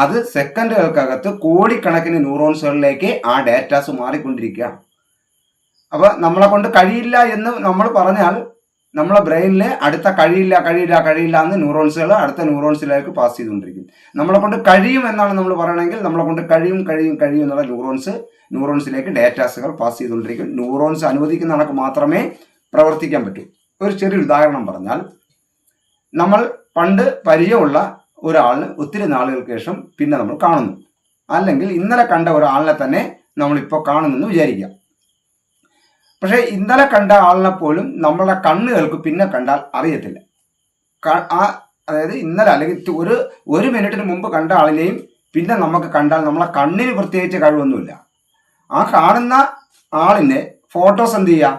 അത് സെക്കൻഡുകൾക്കകത്ത് കോടിക്കണക്കിന് ന്യൂറോൺസുകളിലേക്ക് ആ ഡേറ്റാസ് മാറിക്കൊണ്ടിരിക്കുകയാണ്. അപ്പോൾ നമ്മളെ കൊണ്ട് കഴിയില്ല എന്ന് നമ്മൾ പറഞ്ഞാൽ നമ്മളെ ബ്രെയിനിൽ അടുത്ത കഴിയില്ല എന്ന് ന്യൂറോൺസുകൾ അടുത്ത ന്യൂറോൺസിലേക്ക് പാസ് ചെയ്തുകൊണ്ടിരിക്കും. നമ്മളെ കൊണ്ട് കഴിയും എന്നാണ് നമ്മൾ പറയണമെങ്കിൽ നമ്മളെ കൊണ്ട് കഴിയും എന്നുള്ള ന്യൂറോൺസിലേക്ക് ഡേറ്റാസുകൾ പാസ് ചെയ്തുകൊണ്ടിരിക്കും. ന്യൂറോൺസ് അനുവദിക്കുന്ന കണക്ക് മാത്രമേ പ്രവർത്തിക്കാൻ പറ്റൂ. ഒരു ചെറിയൊരു ഉദാഹരണം പറഞ്ഞാൽ, നമ്മൾ പണ്ട് പരിചയമുള്ള ഒരാളിന് ഒത്തിരി നാളുകൾക്ക് ശേഷം പിന്നെ നമ്മൾ കാണുന്നു, അല്ലെങ്കിൽ ഇന്നലെ കണ്ട ഒരാളിനെ തന്നെ നമ്മളിപ്പോൾ കാണുന്നെന്ന് വിചാരിക്കാം. പക്ഷേ ഇന്നലെ കണ്ട ആളിനെ പോലും നമ്മളുടെ കണ്ണുകൾക്ക് പിന്നെ കണ്ടാൽ അറിയത്തില്ല. അതായത് ഇന്നലെ അല്ലെങ്കിൽ ഒരു മിനിറ്റിന് മുമ്പ് കണ്ട ആളിനെയും പിന്നെ നമുക്ക് കണ്ടാൽ നമ്മളെ കണ്ണിന് പ്രത്യേകിച്ച് കഴിവൊന്നുമില്ല. ആ കാണുന്ന ആളിൻ്റെ ഫോട്ടോസ് എന്ത് ചെയ്യുക?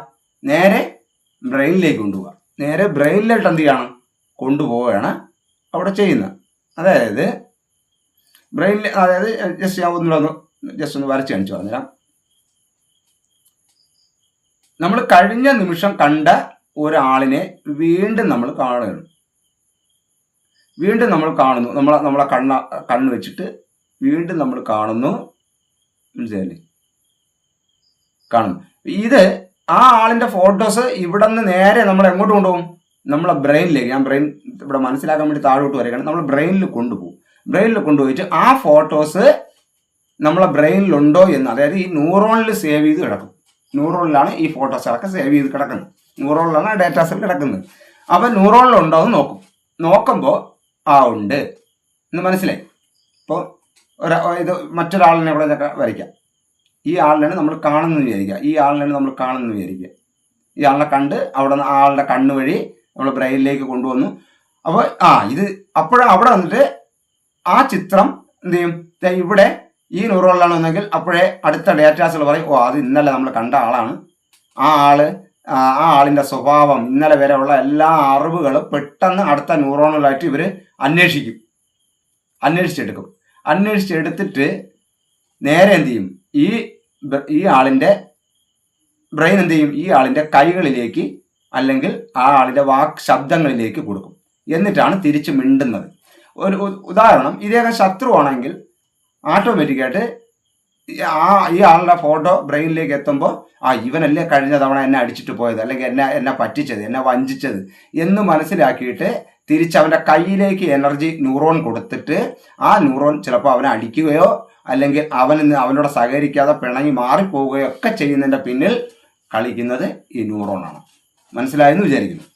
നേരെ ബ്രെയിനിലേക്ക് കൊണ്ടുപോവുക. നേരെ ബ്രെയിനിലോട്ട് എന്ത് ചെയ്യണം? കൊണ്ടുപോവുകയാണ് അവിടെ ചെയ്യുന്നത്. അതായത് ബ്രെയിനിൽ, അതായത് ജസ്റ്റ് ഒന്ന് വരച്ച് കാണിച്ചു പറഞ്ഞുതരാം. നമ്മൾ കഴിഞ്ഞ നിമിഷം കണ്ട ഒരാളിനെ വീണ്ടും നമ്മൾ കാണുകയാണ്. വീണ്ടും നമ്മൾ കാണുന്നു, നമ്മളെ കണ്ണ് വെച്ചിട്ട് വീണ്ടും നമ്മൾ കാണുന്നു. മനസ്സിലായില്ലേ? കാണുന്നു. ഇത് ആ ആളിന്റെ ഫോട്ടോസ് ഇവിടെ നിന്ന് നേരെ നമ്മൾ എങ്ങോട്ട് കൊണ്ടുപോകും? നമ്മളെ ബ്രെയിനിലേക്ക്. ഞാൻ ബ്രെയിൻ ഇവിടെ മനസ്സിലാക്കാൻ വേണ്ടി താഴോട്ട് വരികയാണ്. നമ്മൾ ബ്രെയിനിൽ കൊണ്ടുപോകും. ബ്രെയിനിൽ കൊണ്ടുപോയിട്ട് ആ ഫോട്ടോസ് നമ്മളെ ബ്രെയിനിലുണ്ടോ എന്ന്, അതായത് ഈ ന്യൂറോണിൽ സേവ് ചെയ്ത് കിടക്കും. ന്യൂറോണിലാണ് ഈ ഫോട്ടോസുകളൊക്കെ സേവ് ചെയ്ത് കിടക്കുന്നത്. ന്യൂറോണിലാണ് ഡേറ്റാസ് കിടക്കുന്നത്. അപ്പോൾ ന്യൂറോണിലുണ്ടോ എന്ന് നോക്കും. നോക്കുമ്പോൾ ഉണ്ട് എന്ന് മനസ്സിലായി. ഇപ്പോൾ ഇത് മറ്റൊരാളിനെ ഇവിടെ വരയ്ക്കാം. ഈ ആളിനാണ് നമ്മൾ കാണുന്നത് വിചാരിക്കുക. ഈ ആളിനെ കണ്ട് അവിടെ നിന്ന് ആളുടെ കണ്ണ് വഴി നമ്മൾ ബ്രെയിനിലേക്ക് കൊണ്ടുവന്നു. അപ്പോൾ അവിടെ വന്നിട്ട് ആ ചിത്രം എന്ത് ചെയ്യും? ഇവിടെ ഈ ന്യൂറോണിലാണ് വന്നെങ്കിൽ അപ്പോഴേ അടുത്ത ഡേറ്റാസുകൾ പറയും, അത് ഇന്നലെ നമ്മൾ കണ്ട ആളാണ്. ആ ആളിൻ്റെ സ്വഭാവം, ഇന്നലെ വരെ ഉള്ള എല്ലാ അറിവുകളും പെട്ടെന്ന് അടുത്ത ന്യൂറോണുകളായിട്ട് ഇവർ അന്വേഷിച്ചെടുത്തിട്ട് നേരെ എന്ത് ചെയ്യും? ഈ ആളിൻ്റെ ബ്രെയിൻ എന്ത് ചെയ്യും? ഈ ആളിൻ്റെ കൈകളിലേക്ക് അല്ലെങ്കിൽ ആ ആളിൻ്റെ ശബ്ദങ്ങളിലേക്ക് കൊടുക്കും. എന്നിട്ടാണ് തിരിച്ച് മിണ്ടുന്നത്. ഒരു ഉദാഹരണം, ഇദ്ദേഹം ശത്രുവാണെങ്കിൽ ഓട്ടോമാറ്റിക്കായിട്ട് ഈ ആളുടെ ഫോട്ടോ ബ്രെയിനിലേക്ക് എത്തുമ്പോൾ ഇവനല്ലേ കഴിഞ്ഞ തവണ എന്നെ അടിച്ചിട്ട് പോയത്, അല്ലെങ്കിൽ എന്നെ പറ്റിച്ചത്, എന്നെ വഞ്ചിച്ചത് എന്ന് മനസ്സിലാക്കിയിട്ട് തിരിച്ച് അവൻ്റെ കയ്യിലേക്ക് എനർജി ന്യൂറോൺ കൊടുത്തിട്ട് ആ ന്യൂറോൺ ചിലപ്പോൾ അവനെ അടിക്കുകയോ അല്ലെങ്കിൽ അവനോട് സഹകരിക്കാതെ പിണങ്ങി മാറിപ്പോവുകയോ ഒക്കെ ചെയ്യുന്നതിൻ്റെ പിന്നിൽ കളിക്കുന്നത് ഈ ന്യൂറോണാണ്. മനസ്സിലായെന്ന് വിചാരിക്കുന്നു.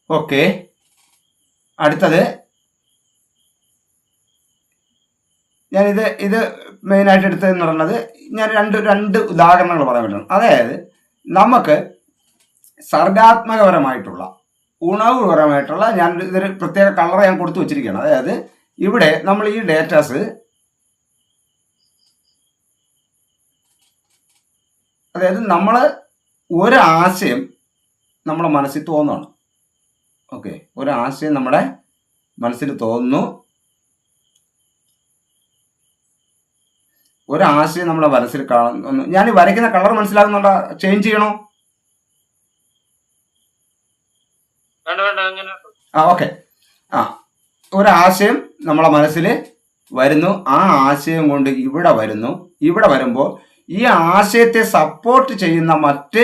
ഓക്കെ, അടുത്തത് ഇത് മെയിനായിട്ട് എടുത്തതെന്ന് പറയുന്നത്, ഞാൻ രണ്ട് ഉദാഹരണങ്ങൾ പറയാൻ പറ്റണം. അതായത് നമുക്ക് സർഗാത്മകപരമായിട്ടുള്ള ഉണവുപരമായിട്ടുള്ള ഇതൊരു പ്രത്യേക കളർ ഞാൻ കൊടുത്തു വച്ചിരിക്കുകയാണ്. അതായത് ഇവിടെ നമ്മൾ ഈ ഡേറ്റാസ്, അതായത് നമ്മൾ ഒരാശയം നമ്മുടെ മനസ്സിൽ തോന്നുകയാണ്. ഓക്കെ, ഒരാശയം നമ്മുടെ മനസ്സിൽ തോന്നുന്നു. ഒരാശയം നമ്മുടെ മനസ്സിൽ കാണുന്നു. ഞാൻ ഈ വരയ്ക്കുന്ന കളർ മനസ്സിലാകുന്നുണ്ടോ? ചേഞ്ച് ചെയ്യണോ? ഓക്കെ. ഒരാശയം നമ്മളെ മനസ്സിൽ വരുന്നു. ആ ആശയം കൊണ്ട് ഇവിടെ വരുന്നു. ഇവിടെ വരുമ്പോൾ ഈ ആശയത്തെ സപ്പോർട്ട് ചെയ്യുന്ന മറ്റ്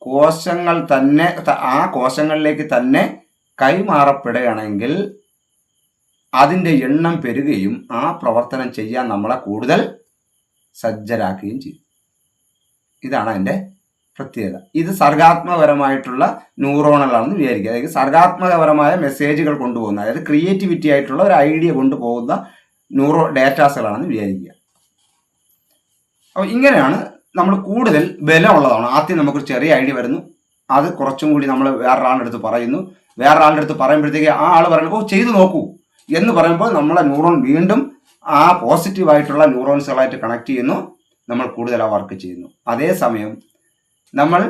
കോശങ്ങൾ തന്നെ ആ കോശങ്ങളിലേക്ക് തന്നെ കൈമാറപ്പെടുകയാണെങ്കിൽ അതിൻ്റെ എണ്ണം പെരുകയും ആ പ്രവർത്തനം ചെയ്യാൻ നമ്മളെ കൂടുതൽ സജ്ജരാക്കുകയും ചെയ്യും. ഇതാണ് അതിൻ്റെ പ്രത്യേകത. ഇത് സർഗാത്മകപരമായിട്ടുള്ള ന്യൂറോണുകളാണെന്ന് വിചാരിക്കുക. അതായത് സർഗാത്മകപരമായ മെസ്സേജുകൾ കൊണ്ടുപോകുന്ന, അതായത് ക്രിയേറ്റിവിറ്റി ആയിട്ടുള്ള ഒരു ഐഡിയ കൊണ്ടുപോകുന്ന ഡേറ്റാസുകളാണെന്ന് വിചാരിക്കുക. അപ്പോൾ ഇങ്ങനെയാണ് നമ്മൾ കൂടുതൽ ബലമുള്ളതാണ്. ആദ്യം നമുക്കൊരു ചെറിയ ഐഡിയ വരുന്നു, അത് കുറച്ചും കൂടി നമ്മൾ വേറൊരാളുടെ അടുത്ത് പറയുന്നു, വേറൊരാളുടെ അടുത്ത് പറയുമ്പോഴത്തേക്ക് ആ ആൾ പറയുന്നത് ഓ ചെയ്തു നോക്കൂ എന്ന് പറയുമ്പോൾ നമ്മളെ ന്യൂറോൺ വീണ്ടും ആ പോസിറ്റീവായിട്ടുള്ള ന്യൂറോൺസുകളായിട്ട് കണക്ട് ചെയ്യുന്നു, നമ്മൾ കൂടുതൽ ആ വർക്ക് ചെയ്യുന്നു. അതേസമയം നമ്മൾ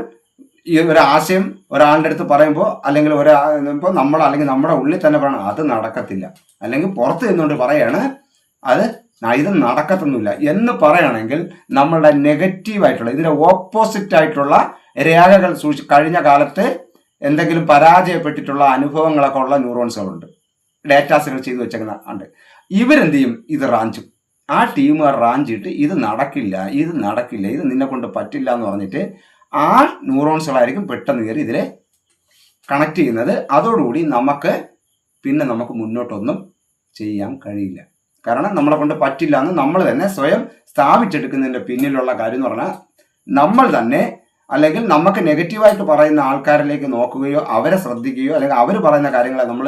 ഈ ഒരു ആശയം ഒരാളുടെ അടുത്ത് പറയുമ്പോൾ അല്ലെങ്കിൽ ഇപ്പോൾ അല്ലെങ്കിൽ നമ്മുടെ ഉള്ളിൽ തന്നെ പറയണം അത് നടക്കത്തില്ല, അല്ലെങ്കിൽ പുറത്ത് നിന്നുകൊണ്ട് പറയാണ് ഇത് നടക്കത്തൊന്നുമില്ല എന്ന് പറയുകയാണെങ്കിൽ നമ്മളുടെ നെഗറ്റീവായിട്ടുള്ള ഇതിൻ്റെ ഓപ്പോസിറ്റ് ആയിട്ടുള്ള രേഖകൾ കഴിഞ്ഞ കാലത്ത് എന്തെങ്കിലും പരാജയപ്പെട്ടിട്ടുള്ള അനുഭവങ്ങളൊക്കെ ഉള്ള ന്യൂറോൺസുകളുണ്ട്, ഡേറ്റാസുകൾ ചെയ്തു വെച്ചേക്കുന്ന ഉണ്ട്. ഇവരെന്ത് ചെയ്യും? ഇത് റാഞ്ചും. ആ ടീമുകാർ റാഞ്ചിട്ട് ഇത് നടക്കില്ല, ഇത് നിന്നെ കൊണ്ട് പറ്റില്ല എന്ന് പറഞ്ഞിട്ട് ആ ന്യൂറോൺസുകളായിരിക്കും പെട്ടെന്ന് കയറി ഇതിൽ കണക്ട് ചെയ്യുന്നത്. അതോടുകൂടി നമുക്ക് മുന്നോട്ടൊന്നും ചെയ്യാൻ കഴിയില്ല. കാരണം നമ്മളെ കൊണ്ട് പറ്റില്ല എന്ന് നമ്മൾ തന്നെ സ്വയം സ്ഥാപിച്ചെടുക്കുന്നതിൻ്റെ പിന്നിലുള്ള കാര്യം എന്ന് പറഞ്ഞാൽ നമ്മൾ തന്നെ, അല്ലെങ്കിൽ നമുക്ക് നെഗറ്റീവായിട്ട് പറയുന്ന ആൾക്കാരിലേക്ക് നോക്കുകയോ അവരെ ശ്രദ്ധിക്കുകയോ അല്ലെങ്കിൽ അവർ പറയുന്ന കാര്യങ്ങളെ നമ്മൾ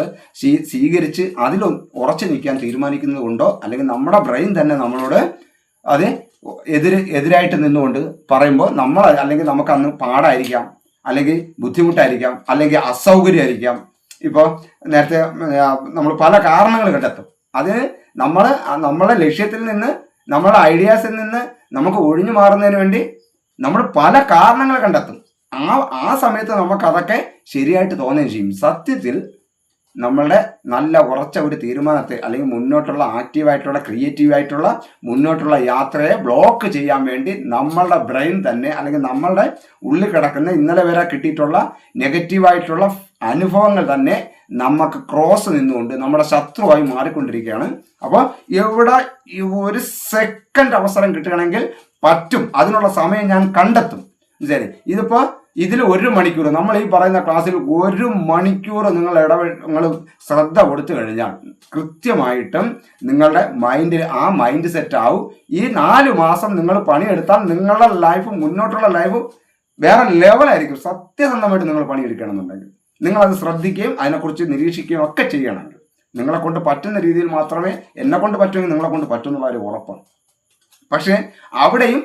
സ്വീകരിച്ച് അതിൽ ഉറച്ചു നിൽക്കാൻ തീരുമാനിക്കുന്നത് കൊണ്ടോ, അല്ലെങ്കിൽ നമ്മുടെ ബ്രെയിൻ തന്നെ നമ്മളോട് അത് എതിരായിട്ട് നിന്നുകൊണ്ട് പറയുമ്പോൾ അല്ലെങ്കിൽ നമുക്ക് അന്ന് പാടായിരിക്കാം, അല്ലെങ്കിൽ ബുദ്ധിമുട്ടായിരിക്കാം, അല്ലെങ്കിൽ അസൗകര്യമായിരിക്കാം. ഇപ്പോൾ നേരത്തെ നമ്മൾ പല കാരണങ്ങൾ കണ്ടെത്തും. അതിന് നമ്മളെ ലക്ഷ്യത്തിൽ നിന്ന്, നമ്മുടെ ഐഡിയാസിൽ നിന്ന് നമുക്ക് ഒഴിഞ്ഞു മാറുന്നതിന് വേണ്ടി നമ്മൾ പല കാരണങ്ങൾ കണ്ടെത്തും. ആ സമയത്ത് നമുക്ക് അതൊക്കെ ശരിയായിട്ട് തോന്നുകയും ചെയ്യും. സത്യത്തിൽ നമ്മളുടെ നല്ല ഉറച്ച ഒരു തീരുമാനത്തെ, അല്ലെങ്കിൽ മുന്നോട്ടുള്ള ആക്റ്റീവായിട്ടുള്ള ക്രിയേറ്റീവായിട്ടുള്ള മുന്നോട്ടുള്ള യാത്രയെ ബ്ലോക്ക് ചെയ്യാൻ വേണ്ടി നമ്മളുടെ ബ്രെയിൻ തന്നെ, അല്ലെങ്കിൽ നമ്മളുടെ ഉള്ളിൽ കിടക്കുന്ന ഇന്നലെ വരെ കിട്ടിയിട്ടുള്ള നെഗറ്റീവായിട്ടുള്ള അനുഭവങ്ങൾ തന്നെ നമുക്ക് ക്രോസ് നിന്നുകൊണ്ട് നമ്മുടെ ശത്രുവായി മാറിക്കൊണ്ടിരിക്കുകയാണ്. അപ്പോൾ ഇവിടെ ഒരു സെക്കൻഡ് അവസരം കിട്ടുകയാണെങ്കിൽ പറ്റും, അതിനുള്ള സമയം ഞാൻ കണ്ടെത്തും. ശരി, ഇതിൽ 1 മണിക്കൂർ, നമ്മൾ ഈ പറയുന്ന ക്ലാസ്സിൽ 1 മണിക്കൂർ നിങ്ങൾ ശ്രദ്ധ കൊടുത്തു കഴിഞ്ഞാൽ കൃത്യമായിട്ടും നിങ്ങളുടെ മൈൻഡ് സെറ്റ് ആവും. ഈ 4 മാസം നിങ്ങൾ പണിയെടുത്താൽ നിങ്ങളുടെ ലൈഫ്, മുന്നോട്ടുള്ള ലൈഫ് വേറെ ലെവലായിരിക്കും. സത്യസന്ധമായിട്ട് നിങ്ങൾ പണിയെടുക്കണമെന്നുണ്ടെങ്കിൽ നിങ്ങളത് ശ്രദ്ധിക്കുകയും അതിനെക്കുറിച്ച് നിരീക്ഷിക്കുകയും ഒക്കെ ചെയ്യണമെങ്കിൽ നിങ്ങളെ കൊണ്ട് പറ്റുന്ന രീതിയിൽ മാത്രമേ, എന്നെ കൊണ്ട് പറ്റുമെങ്കിൽ നിങ്ങളെ കൊണ്ട് പറ്റുന്ന കാര്യം ഉറപ്പാണ്. പക്ഷേ അവിടെയും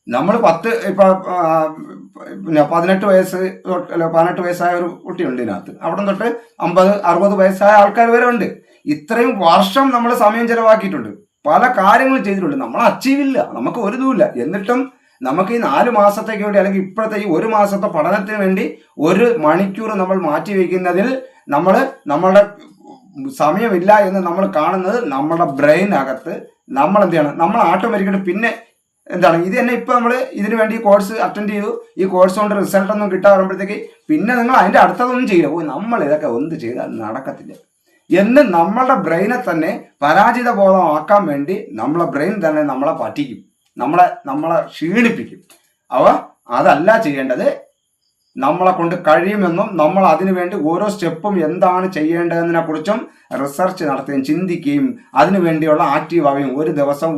നമ്മൾ 18 വയസ്സായ ഒരു കുട്ടിയുണ്ട് ഇതിനകത്ത്, അവിടെ തൊട്ട് 50-60 വയസ്സായ ആൾക്കാർ വരെ ഉണ്ട്. ഇത്രയും വർഷം നമ്മൾ സമയം ചെലവാക്കിയിട്ടുണ്ട്, പല കാര്യങ്ങളും ചെയ്തിട്ടുണ്ട്, നമ്മൾ അച്ചീവില്ല, നമുക്ക് ഒരു ഇതുമില്ല. എന്നിട്ടും നമുക്ക് ഈ 4 മാസത്തേക്ക് വേണ്ടി, അല്ലെങ്കിൽ ഇപ്പോഴത്തെ ഈ 1 മാസത്തെ പഠനത്തിന് വേണ്ടി 1 മണിക്കൂർ നമ്മൾ മാറ്റി വയ്ക്കുന്നതിൽ നമ്മളുടെ സമയമില്ല എന്ന് നമ്മൾ കാണുന്നത് നമ്മുടെ ബ്രെയിനകത്ത് നമ്മൾ എന്ത് ചെയ്യണം, നമ്മൾ ഓട്ടോമാറ്റിക്കായിട്ട് പിന്നെ എന്താണ് ഇത് തന്നെ. ഇപ്പം നമ്മൾ ഇതിനു വേണ്ടി കോഴ്സ് അറ്റൻഡ് ചെയ്തു, ഈ കോഴ്സ് കൊണ്ട് റിസൾട്ട് ഒന്നും കിട്ടാറുമ്പോഴത്തേക്ക് പിന്നെ നിങ്ങൾ അതിൻ്റെ അടുത്തതൊന്നും ചെയ്യില്ല. നമ്മൾ ഇതൊക്കെ എന്ത് ചെയ്താൽ നടക്കത്തില്ല എന്ന് നമ്മളുടെ ബ്രെയിനെ തന്നെ പരാജിത ബോധമാക്കാൻ വേണ്ടി നമ്മളെ ബ്രെയിൻ തന്നെ നമ്മളെ പറ്റിക്കും, നമ്മളെ ക്ഷീണിപ്പിക്കും. അതല്ല ചെയ്യേണ്ടത്. നമ്മളെ കൊണ്ട് കഴിയുമെന്നും നമ്മൾ അതിനു വേണ്ടി ഓരോ സ്റ്റെപ്പും എന്താണ് ചെയ്യേണ്ടതെന്നതിനെ കുറിച്ചും റിസർച്ച് നടത്തുകയും ചിന്തിക്കുകയും അതിനു വേണ്ടിയുള്ള ആക്റ്റീവ് ആവുകയും ഒരു ദിവസം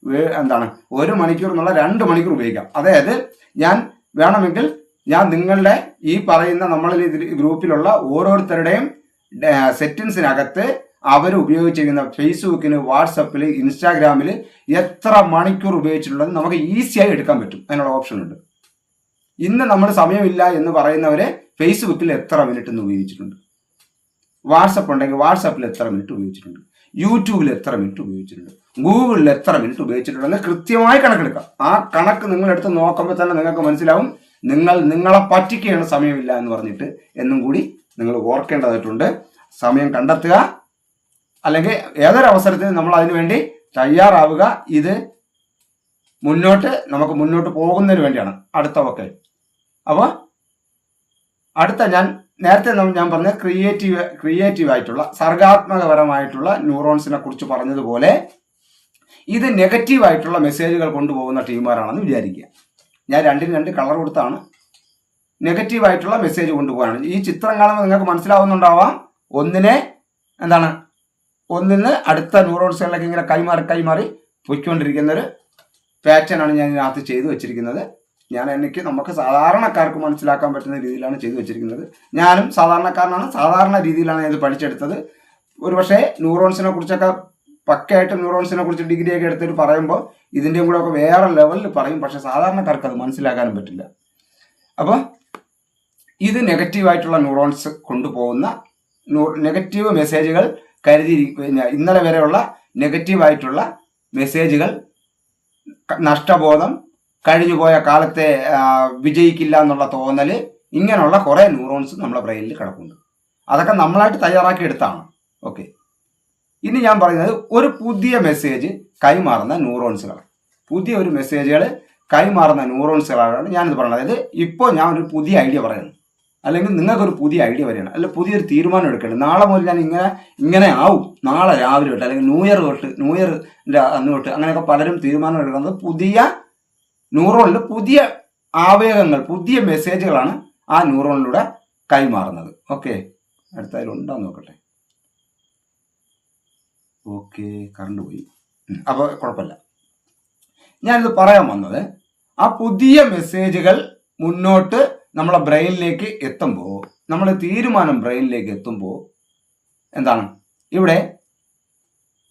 1 മണിക്കൂർ എന്നുള്ള 2 മണിക്കൂർ ഉപയോഗിക്കാം. അതായത് വേണമെങ്കിൽ ഞാൻ നിങ്ങളുടെ ഈ പറയുന്ന നമ്മളിൽ ഗ്രൂപ്പിലുള്ള ഓരോരുത്തരുടെയും സെറ്റിങ്സിനകത്ത് അവർ ഉപയോഗിച്ചിരിക്കുന്ന ഫേസ്ബുക്കിന്, വാട്സപ്പിൽ, ഇൻസ്റ്റാഗ്രാമിൽ എത്ര മണിക്കൂർ ഉപയോഗിച്ചിട്ടുള്ളത് നമുക്ക് ഈസിയായി എടുക്കാൻ പറ്റും. അതിനുള്ള ഓപ്ഷൻ ഉണ്ട്. ഇന്ന് നമ്മൾ സമയമില്ല എന്ന് പറയുന്നവരെ ഫേസ്ബുക്കിൽ എത്ര മിനിറ്റ് എന്ന് ഉപയോഗിച്ചിട്ടുണ്ട്, വാട്സപ്പ് ഉണ്ടെങ്കിൽ വാട്സപ്പിൽ എത്ര മിനിറ്റ് ഉപയോഗിച്ചിട്ടുണ്ട്, യൂട്യൂബിൽ എത്ര മിനിറ്റ് ഉപയോഗിച്ചിട്ടുണ്ട്, ഗൂഗിളിൽ എത്ര മിനിറ്റ് ഉപയോഗിച്ചിട്ടുണ്ടെന്ന് കൃത്യമായി കണക്കെടുക്കാം. ആ കണക്ക് നിങ്ങളെടുത്ത് നോക്കുമ്പോൾ തന്നെ നിങ്ങൾക്ക് മനസ്സിലാവും നിങ്ങളെ പറ്റിക്കുകയാണ് സമയമില്ല എന്ന് പറഞ്ഞിട്ട് എന്നും കൂടി നിങ്ങൾ ഓർക്കേണ്ടതായിട്ടുണ്ട്. സമയം കണ്ടെത്തുക, അല്ലെങ്കിൽ ഏതൊരവസരത്തിൽ നമ്മൾ അതിനു വേണ്ടി തയ്യാറാവുക. ഇത് നമുക്ക് മുന്നോട്ട് പോകുന്നതിന് വേണ്ടിയാണ് അടുത്തതൊക്കെ. അപ്പോൾ ഞാൻ നേരത്തെ ഞാൻ പറഞ്ഞ ക്രിയേറ്റീവായിട്ടുള്ള സർഗാത്മകപരമായിട്ടുള്ള ന്യൂറോൺസിനെ കുറിച്ച് പറഞ്ഞതുപോലെ ഇത് നെഗറ്റീവായിട്ടുള്ള മെസ്സേജുകൾ കൊണ്ടുപോകുന്ന ടീമുകാരാണെന്ന് വിചാരിക്കുക. ഞാൻ 2 കളർ കൊടുത്താണ്. നെഗറ്റീവായിട്ടുള്ള മെസ്സേജ് കൊണ്ടുപോകാനാണ്. ഈ ചിത്രം കാണുമ്പോൾ നിങ്ങൾക്ക് മനസ്സിലാവുന്നുണ്ടാവാം, ഒന്നിന് അടുത്ത ന്യൂറോൺസുകളിലേക്ക് ഇങ്ങനെ കൈമാറി പൊയ്ക്കൊണ്ടിരിക്കുന്നൊരു പാറ്റേൺ ആണ് ഞാൻ ഇതിനകത്ത് ചെയ്തു വെച്ചിരിക്കുന്നത്. നമുക്ക് സാധാരണക്കാർക്ക് മനസ്സിലാക്കാൻ പറ്റുന്ന രീതിയിലാണ് ചെയ്തു വെച്ചിരിക്കുന്നത്. ഞാനും സാധാരണക്കാരനാണ്, സാധാരണ രീതിയിലാണ് ഇത് പഠിച്ചെടുത്തത്. ഒരുപക്ഷെ ന്യൂറോൺസിനെ കുറിച്ചൊക്കെ പക്കയായിട്ട് ന്യൂറോൺസിനെ കുറിച്ച് ഡിഗ്രിയൊക്കെ എടുത്തിട്ട് പറയുമ്പോൾ ഇതിൻ്റെയും കൂടെ ഒക്കെ വേറെ ലെവലിൽ പറയും. പക്ഷെ സാധാരണക്കാർക്ക് അത് മനസ്സിലാക്കാനും പറ്റില്ല. അപ്പോൾ ഇത് നെഗറ്റീവായിട്ടുള്ള ന്യൂറോൺസ് കൊണ്ടുപോകുന്ന നെഗറ്റീവ് മെസ്സേജുകൾ ഇന്നലെ വരെയുള്ള നെഗറ്റീവായിട്ടുള്ള മെസ്സേജുകൾ, നഷ്ടബോധം, കഴിഞ്ഞുപോയ കാലത്തെ വിജയിക്കില്ല എന്നുള്ള തോന്നൽ, ഇങ്ങനെയുള്ള കുറേ ന്യൂറോൺസ് നമ്മുടെ ബ്രെയിനിൽ കിടക്കുന്നുണ്ട്. അതൊക്കെ നമ്മളായിട്ട് തയ്യാറാക്കി എടുത്താണ്. ഓക്കെ, ഇനി ഞാൻ പറയുന്നത് ഒരു പുതിയ മെസ്സേജ് കൈമാറുന്ന ന്യൂറോൺസുകൾ, പുതിയ ഒരു മെസ്സേജുകൾ കൈമാറുന്ന ന്യൂറോൺസുകളാണ് ഞാനിത് പറയുന്നത്. അതായത് ഇപ്പോൾ ഞാൻ ഒരു പുതിയ ഐഡിയ പറയുന്നു, അല്ലെങ്കിൽ നിങ്ങൾക്കൊരു പുതിയ ഐഡിയ വരികയാണ്, അല്ലെങ്കിൽ പുതിയൊരു തീരുമാനം എടുക്കണം. നാളെ മുതൽ ഞാൻ ഇങ്ങനെ ആവും, നാളെ രാവിലെ തൊട്ട്, അല്ലെങ്കിൽ ന്യൂ ഇയറിൻ്റെ അന്ന് തൊട്ട്, അങ്ങനെയൊക്കെ പലരും തീരുമാനം എടുക്കുന്നത് പുതിയ ന്യൂറോണിൽ പുതിയ ആവേഗങ്ങൾ, പുതിയ മെസ്സേജുകളാണ് ആ ന്യൂറോണിലൂടെ കൈമാറുന്നത്. ഓക്കെ, അടുത്തതിലുണ്ടോ നോക്കട്ടെ. ഓക്കെ, കറണ്ട് പോയി. അപ്പോൾ കുഴപ്പമില്ല. ഞാനിത് പറയാൻ വന്നത്, ആ പുതിയ മെസ്സേജുകൾ മുന്നോട്ട് നമ്മളെ ബ്രെയിനിലേക്ക് എത്തുമ്പോൾ, നമ്മൾ തീരുമാനം ബ്രെയിനിലേക്ക് എത്തുമ്പോൾ എന്താണ്, ഇവിടെ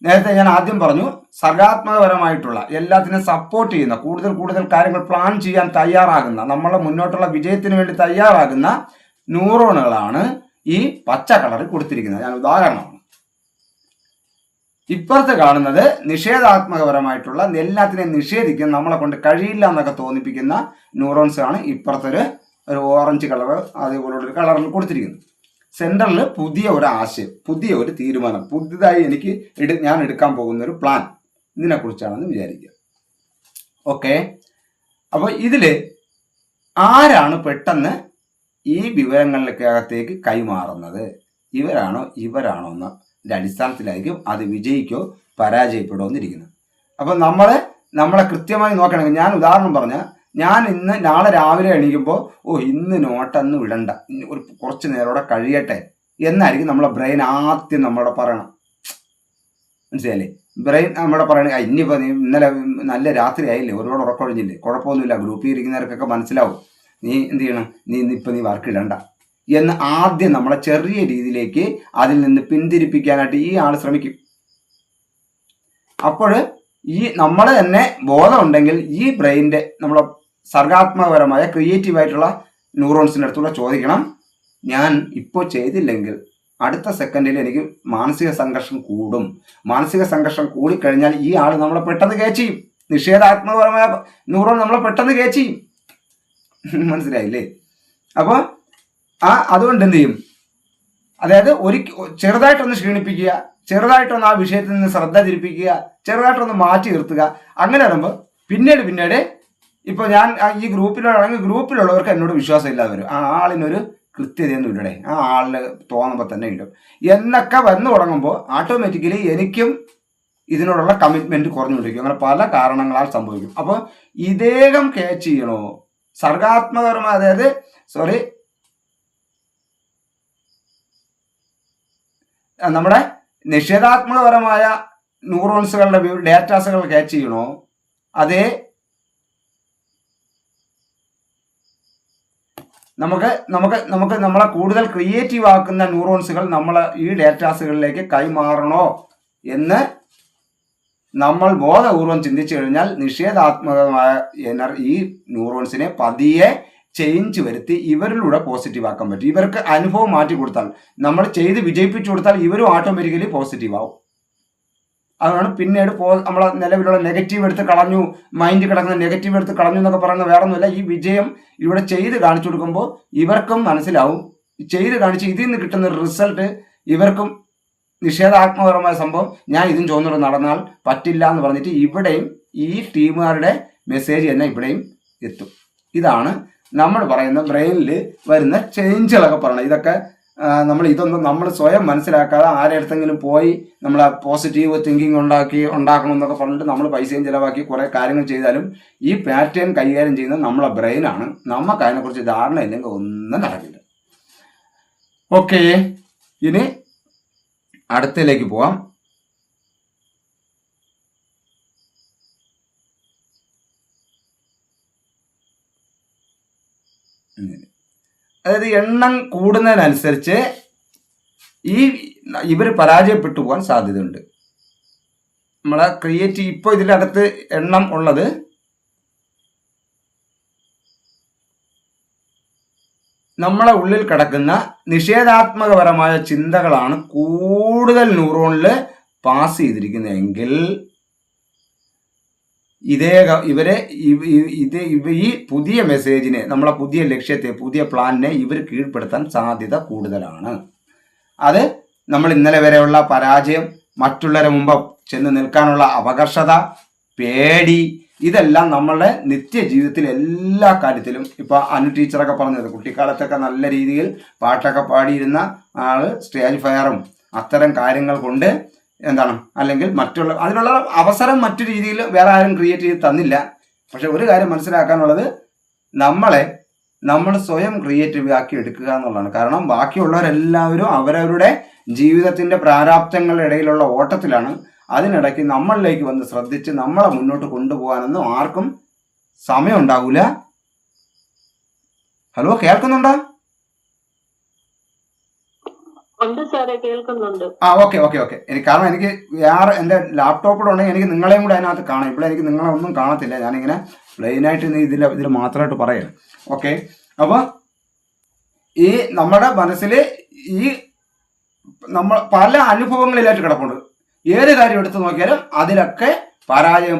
നേരത്തെ ഞാൻ ആദ്യം പറഞ്ഞു, സർഗാത്മകപരമായിട്ടുള്ള എല്ലാത്തിനും സപ്പോർട്ട് ചെയ്യുന്ന, കൂടുതൽ കാര്യങ്ങൾ പ്ലാൻ ചെയ്യാൻ തയ്യാറാകുന്ന, നമ്മളെ മുന്നോട്ടുള്ള വിജയത്തിന് വേണ്ടി തയ്യാറാകുന്ന ന്യൂറോണുകളാണ് ഈ പച്ച കളറിൽ കൊടുത്തിരിക്കുന്നത്. ഞാൻ ഉദാഹരണമാണ്. ഇപ്പുറത്ത് കാണുന്നത് നിഷേധാത്മകപരമായിട്ടുള്ള, എല്ലാത്തിനെയും നിഷേധിക്കുന്ന, നമ്മളെ കൊണ്ട് കഴിയില്ല എന്നൊക്കെ തോന്നിപ്പിക്കുന്ന ന്യൂറോൺസ് ആണ് ഇപ്പുറത്തൊരു ഓറഞ്ച് കളർ, അതേപോലെ ഒരു കളറിൽ കൊടുത്തിരിക്കുന്നത്. സെൻറ്ററിൽ പുതിയ ഒരു ആശയം, പുതിയ ഒരു തീരുമാനം, പുതിയതായി ഞാൻ എടുക്കാൻ പോകുന്ന ഒരു പ്ലാൻ, ഇതിനെക്കുറിച്ചാണെന്ന് വിചാരിക്കുക. ഓക്കെ, അപ്പോൾ ഇതിൽ ആരാണ് പെട്ടെന്ന് ഈ വിവരങ്ങളിലേക്കകത്തേക്ക് കൈമാറുന്നത്? ഇവരാണോ എന്നതിൻ്റെ അടിസ്ഥാനത്തിലായിരിക്കും അത് വിജയിക്കോ പരാജയപ്പെടുമോ എന്നിരിക്കുന്നത്. അപ്പം നമ്മളെ കൃത്യമായി നോക്കണമെങ്കിൽ, ഞാൻ ഉദാഹരണം പറഞ്ഞാൽ, ഞാൻ നാളെ രാവിലെ എണീക്കുമ്പോൾ ഇന്ന് നോട്ടൊന്നും വിടണ്ട, കുറച്ച് നേരോടെ കഴിയട്ടെ എന്നായിരിക്കും നമ്മളെ ബ്രെയിൻ ആദ്യം നമ്മളോട് പറയണം. മനസ്സിലായില്ലേ? ബ്രെയിൻ നമ്മളോട് പറയണേ, ഇനിയിപ്പോൾ ഇന്നലെ നല്ല രാത്രി ആയില്ലേ, ഒരുപാട് ഉറക്കൊഴിഞ്ഞില്ലേ, കുഴപ്പമൊന്നുമില്ല, ഗ്രൂപ്പിൽ ഇരിക്കുന്നവർക്കൊക്കെ മനസ്സിലാവും, നീ എന്ത് ചെയ്യണം, നീ വർക്ക് ഇടണ്ട എന്ന് ആദ്യം നമ്മളെ ചെറിയ രീതിയിലേക്ക് അതിൽ നിന്ന് പിന്തിരിപ്പിക്കാനായിട്ട് ഈ ആൾ ശ്രമിക്കും. അപ്പോൾ നമ്മൾ തന്നെ ബോധമുണ്ടെങ്കിൽ ഈ ബ്രെയിൻ്റെ നമ്മളെ സർഗാത്മകപരമായ ക്രിയേറ്റീവായിട്ടുള്ള ന്യൂറോൺസിൻ്റെ അടുത്തുള്ള ചോദിക്കണം, ഞാൻ ഇപ്പോൾ ചെയ്തില്ലെങ്കിൽ അടുത്ത സെക്കൻഡിൽ എനിക്ക് മാനസിക സംഘർഷം കൂടും. മാനസിക സംഘർഷം കൂടിക്കഴിഞ്ഞാൽ ഈ ആൾ നമ്മളെ പെട്ടെന്ന് ക്യാച്ച് ചെയ്യും. നിഷേധാത്മകപരമായ ന്യൂറോൺ നമ്മളെ പെട്ടെന്ന് ക്യാച്ച് ചെയ്യും. മനസ്സിലായില്ലേ? അപ്പോൾ അതുകൊണ്ട് എന്ത് ചെയ്യും, അതായത് ചെറുതായിട്ടൊന്ന് ക്ഷീണിപ്പിക്കുക, ചെറുതായിട്ടൊന്ന് ആ വിഷയത്തിൽ നിന്ന് ശ്രദ്ധ തിരിപ്പിക്കുക, ചെറുതായിട്ടൊന്ന് മാറ്റി നിർത്തുക. അങ്ങനെ വരുമ്പോൾ പിന്നീട് ഇപ്പോൾ ഞാൻ ഈ ഗ്രൂപ്പിലുള്ളവർക്ക് എന്നോട് വിശ്വാസം ഇല്ലാതെ വരും. ആ ആളിനൊരു കൃത്യതയൊന്നും ഇല്ലടേ, ആ ആളിന് തോന്നുമ്പോൾ തന്നെ ഇടും എന്നൊക്കെ വന്നു തുടങ്ങുമ്പോൾ ഓട്ടോമാറ്റിക്കലി എനിക്കും ഇതിനോടുള്ള കമ്മിറ്റ്മെൻറ്റ് കുറഞ്ഞുകൊണ്ടിരിക്കും. അങ്ങനെ പല കാരണങ്ങളാൽ സംഭവിക്കും. അപ്പോൾ ഇദ്ദേഹം ക്യാച്ച് ചെയ്യണോ സർഗാത്മകപരമായ, അതായത് നമ്മുടെ നിഷേധാത്മകപരമായ ന്യൂറോൺസുകളുടെ ഡേറ്റാസുകൾ ക്യാച്ച് ചെയ്യണോ, അതേ നമുക്ക് നമ്മളെ കൂടുതൽ ക്രിയേറ്റീവ് ആക്കുന്ന ന്യൂറോൺസുകൾ നമ്മളെ ഈ ഡേറ്റാസുകളിലേക്ക് കൈമാറണോ എന്ന് നമ്മൾ ബോധപൂർവം ചിന്തിച്ചു കഴിഞ്ഞാൽ നിഷേധാത്മകമായ ഈ ന്യൂറോൺസിനെ പതിയെ ചേഞ്ച് വരുത്തി ഇവരിലൂടെ പോസിറ്റീവ് ആക്കാൻ പറ്റും. ഇവർക്ക് അനുഭവം മാറ്റി കൊടുത്താൽ, നമ്മൾ ചെയ്ത് വിജയിപ്പിച്ചു കൊടുത്താൽ ഇവരും ഓട്ടോമാറ്റിക്കലി പോസിറ്റീവ് ആവും. അതാണ് പിന്നീട് നമ്മളെ നിലവിലുള്ള നെഗറ്റീവ് എടുത്ത് കളഞ്ഞു, മൈൻഡ് കിടക്കുന്ന നെഗറ്റീവ് എടുത്ത് കളഞ്ഞു എന്നൊക്കെ പറയുന്നത് വേറെ ഒന്നുമില്ല. ഈ വിജയം ഇവിടെ ചെയ്ത് കാണിച്ചു കൊടുക്കുമ്പോൾ ഇവർക്കും മനസ്സിലാവും, ചെയ്ത് കാണിച്ച് ഇതിൽ നിന്ന് കിട്ടുന്ന റിസൾട്ട് ഇവർക്കും നിഷേധാത്മകപരമായ സംഭവം, ഞാൻ ഇതും ചോദിച്ചോണ്ട് നടന്നാൽ പറ്റില്ല എന്ന് പറഞ്ഞിട്ട് ഇവിടെയും ഈ ടീമുകാരുടെ മെസ്സേജ് തന്നെ ഇവിടെയും എത്തും. ഇതാണ് നമ്മൾ പറയുന്ന ബ്രെയിനിൽ വരുന്ന ചേഞ്ചുകളൊക്കെ പറയണം. ഇതൊക്കെ ഇതൊന്നും നമ്മൾ സ്വയം മനസ്സിലാക്കാതെ ആരെടുത്തെങ്കിലും പോയി നമ്മളെ പോസിറ്റീവ് തിങ്കിങ് ഉണ്ടാക്കണം എന്നൊക്കെ പറഞ്ഞിട്ട് നമ്മൾ പൈസയും ചിലവാക്കി കുറേ കാര്യങ്ങൾ ചെയ്താലും ഈ പാറ്റേൺ കൈകാര്യം ചെയ്യുന്നത് നമ്മളെ ബ്രെയിനാണ്. നമുക്ക് അതിനെക്കുറിച്ച് ധാരണ ഇല്ലെങ്കിൽ ഒന്നും നടക്കില്ല. ഓക്കെ, ഇനി അടുത്തതിലേക്ക് പോവാം. അതായത് എണ്ണം കൂടുന്നതിനനുസരിച്ച് ഇവർ പരാജയപ്പെട്ടു പോകാൻ സാധ്യതയുണ്ട്. നമ്മളെ ക്രിയേറ്റീവ് ഇപ്പോൾ ഇതിനകത്ത് എണ്ണം ഉള്ളത് നമ്മളെ ഉള്ളിൽ കിടക്കുന്ന നിഷേധാത്മകപരമായ ചിന്തകളാണ് കൂടുതൽ ന്യൂറോണിൽ പാസ് ചെയ്തിരിക്കുന്നതെങ്കിൽ ഈ പുതിയ മെസ്സേജിനെ, നമ്മളെ പുതിയ ലക്ഷ്യത്തെ, പുതിയ പ്ലാനിനെ ഇവർ കീഴ്പ്പെടുത്താൻ സാധ്യത കൂടുതലാണ്. അത് നമ്മൾ ഇന്നലെ വരെയുള്ള പരാജയം, മറ്റുള്ളവരെ മുമ്പ് ചെന്ന് നിൽക്കാനുള്ള അപകർഷത, പേടി, ഇതെല്ലാം നമ്മളുടെ നിത്യജീവിതത്തിൽ എല്ലാ കാര്യത്തിലും, ഇപ്പോൾ അനു ടീച്ചറൊക്കെ പറഞ്ഞത്, കുട്ടിക്കാലത്തൊക്കെ നല്ല രീതിയിൽ പാട്ടൊക്കെ പാടിയിരുന്ന ആള് സ്റ്റേജ് ഫയറും അത്തരം കാര്യങ്ങൾ കൊണ്ട് അല്ലെങ്കിൽ അതിനുള്ള അവസരം മറ്റു രീതിയിൽ വേറെ ആരും ക്രിയേറ്റ് ചെയ്ത് തന്നില്ല. പക്ഷെ ഒരു കാര്യം മനസ്സിലാക്കാനുള്ളത്, നമ്മൾ സ്വയം ക്രിയേറ്റീവ് ആക്കി എടുക്കുക എന്നുള്ളതാണ്. കാരണം ബാക്കിയുള്ളവരെല്ലാവരും അവരവരുടെ ജീവിതത്തിന്റെ പ്രാരാബ്ദങ്ങളുടെ ഇടയിലുള്ള ഓട്ടത്തിലാണ്. അതിനിടയ്ക്ക് നമ്മളിലേക്ക് വന്ന് ശ്രദ്ധിച്ച് നമ്മളെ മുന്നോട്ട് കൊണ്ടുപോകാനൊന്നും ആർക്കും സമയം ഉണ്ടാവൂല. ഹലോ, കേൾക്കുന്നുണ്ടോ? ഓക്കെ. കാരണം എനിക്ക് വേറെ എൻ്റെ ലാപ്ടോപ്പിലുണ്ടെങ്കിൽ എനിക്ക് നിങ്ങളെയും കൂടെ അതിനകത്ത് കാണാം. ഇപ്പോൾ എനിക്ക് നിങ്ങളെ ഒന്നും കാണത്തില്ല. ഞാനിങ്ങനെ പ്ലെയിനായിട്ട് ഇതിൽ മാത്രമായിട്ട് പറയാം. ഓക്കെ, അപ്പോൾ ഈ നമ്മുടെ മനസ്സിൽ നമ്മൾ പല അനുഭവങ്ങളിലായിട്ട് കിടപ്പുണ്ട്. ഏത് കാര്യം എടുത്തു നോക്കിയാലും അതിലൊക്കെ പരാജയം.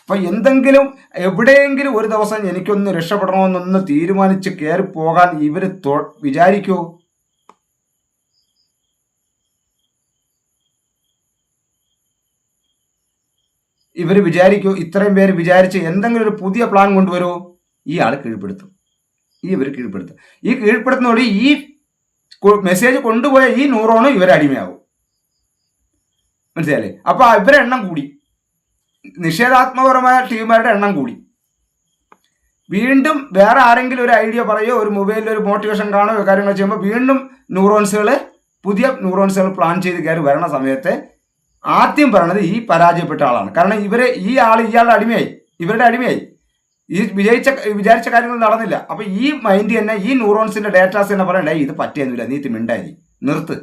അപ്പൊ എന്തെങ്കിലും എവിടെയെങ്കിലും ഒരു ദിവസം എനിക്കൊന്ന് രക്ഷപ്പെടണമെന്നൊന്ന് തീരുമാനിച്ച് കയറി പോകാൻ ഇവര് വിചാരിക്കോ? ഇത്രയും പേര് വിചാരിച്ച് എന്തെങ്കിലും ഒരു പുതിയ പ്ലാൻ കൊണ്ടുവരുമോ? ഈ ആള് കീഴ്പ്പെടുത്തും. ഇവർ കീഴ്പ്പെടുത്തും. ഈ കീഴ്പ്പെടുത്തുന്നതോടെ ഈ മെസ്സേജ് കൊണ്ടുപോയ ഈ ന്യൂറോണ് ഇവരെ അടിമയാവും. മനസ്സിലായില്ലേ? അപ്പൊ ഇവരെ എണ്ണം കൂടി, നിഷേധാത്മകപരമായ ടീമുകാരുടെ എണ്ണം കൂടി. വീണ്ടും വേറെ ആരെങ്കിലും ഒരു ഐഡിയ പറയുകയോ ഒരു മൊബൈലിൽ ഒരു മോട്ടിവേഷൻ കാണുകയോ കാര്യങ്ങൾ ചെയ്യുമ്പോൾ വീണ്ടും പുതിയ ന്യൂറോൺസുകൾ പ്ലാൻ ചെയ്ത് കയറി വരണ സമയത്ത് ആദ്യം പറയണത് ഈ പരാജയപ്പെട്ട ആളാണ്. കാരണം ഇയാളുടെ അടിമയായി, ഇവരുടെ അടിമയായി. ഈ വിചാരിച്ച കാര്യങ്ങൾ നടന്നില്ല. അപ്പൊ ഈ മൈൻഡ് തന്നെ, ഈ ന്യൂറോൺസിന്റെ ഡേറ്റാസ് തന്നെ പറയണ്ടേ, ഇത് പറ്റിയൊന്നുമില്ല, നീ മിണ്ടായി നിർത്ത്,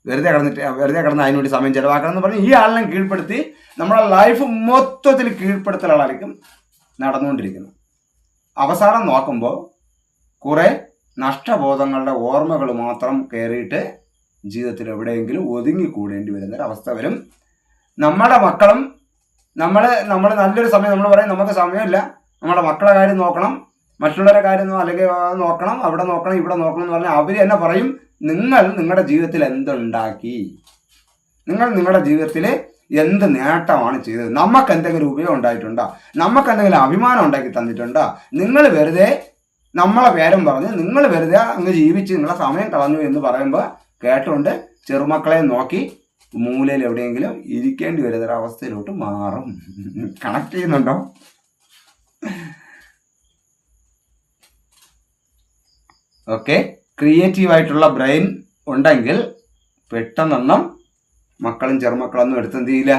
വെറുതെ കിടന്ന് അതിനുവേണ്ടി സമയം ചെലവാക്കണം എന്ന് പറഞ്ഞ് ഈ ആളിനെ കീഴ്പ്പെടുത്തി നമ്മുടെ ലൈഫ് മൊത്തത്തിൽ കീഴ്പ്പെടുത്തലായിരിക്കും നടന്നുകൊണ്ടിരിക്കുന്നത്. അവസാനം നോക്കുമ്പോൾ കുറെ നഷ്ടബോധങ്ങളുടെ ഓർമ്മകൾ മാത്രം കയറിയിട്ട് ജീവിതത്തിൽ എവിടെയെങ്കിലും ഒതുങ്ങിക്കൂടേണ്ടി വരുന്നൊരവസ്ഥ വരും. നമ്മുടെ മക്കളും നമ്മൾ നല്ലൊരു സമയം നമ്മൾ പറയും നമുക്ക് സമയമില്ല, നമ്മുടെ മക്കളുടെ കാര്യം നോക്കണം, മറ്റുള്ളവരുടെ കാര്യം അല്ലെങ്കിൽ നോക്കണം, അവിടെ നോക്കണം, ഇവിടെ നോക്കണം എന്ന് പറഞ്ഞാൽ അവർ തന്നെ പറയും നിങ്ങൾ നിങ്ങളുടെ ജീവിതത്തിൽ എന്തുണ്ടാക്കി, നിങ്ങൾ നിങ്ങളുടെ ജീവിതത്തിൽ എന്ത് നേട്ടമാണ് ചെയ്തത്, നമുക്ക് എന്തെങ്കിലും ഉപയോഗം ഉണ്ടായിട്ടുണ്ടോ, നമുക്ക് എന്തെങ്കിലും അഭിമാനം ഉണ്ടാക്കി തന്നിട്ടുണ്ടോ, നിങ്ങൾ വെറുതെ നമ്മളെ പേരും പറഞ്ഞ് നിങ്ങൾ വെറുതെ അങ്ങ് ജീവിച്ച് നിങ്ങളെ സമയം കളഞ്ഞു എന്ന് പറയുമ്പോൾ കേട്ടുകൊണ്ട് ചെറുമക്കളെ നോക്കി മൂലയിൽ എവിടെയെങ്കിലും ഇരിക്കേണ്ടി വരുന്നൊരവസ്ഥയിലോട്ട് മാറും. കണക്ട് ചെയ്യുന്നുണ്ടോ? ഓക്കെ, ക്രിയേറ്റീവായിട്ടുള്ള ബ്രെയിൻ ഉണ്ടെങ്കിൽ പെട്ടെന്നൊന്നും മക്കളും ചെറുമക്കളൊന്നും എടുത്തെന്ത് ചെയ്യില്ല,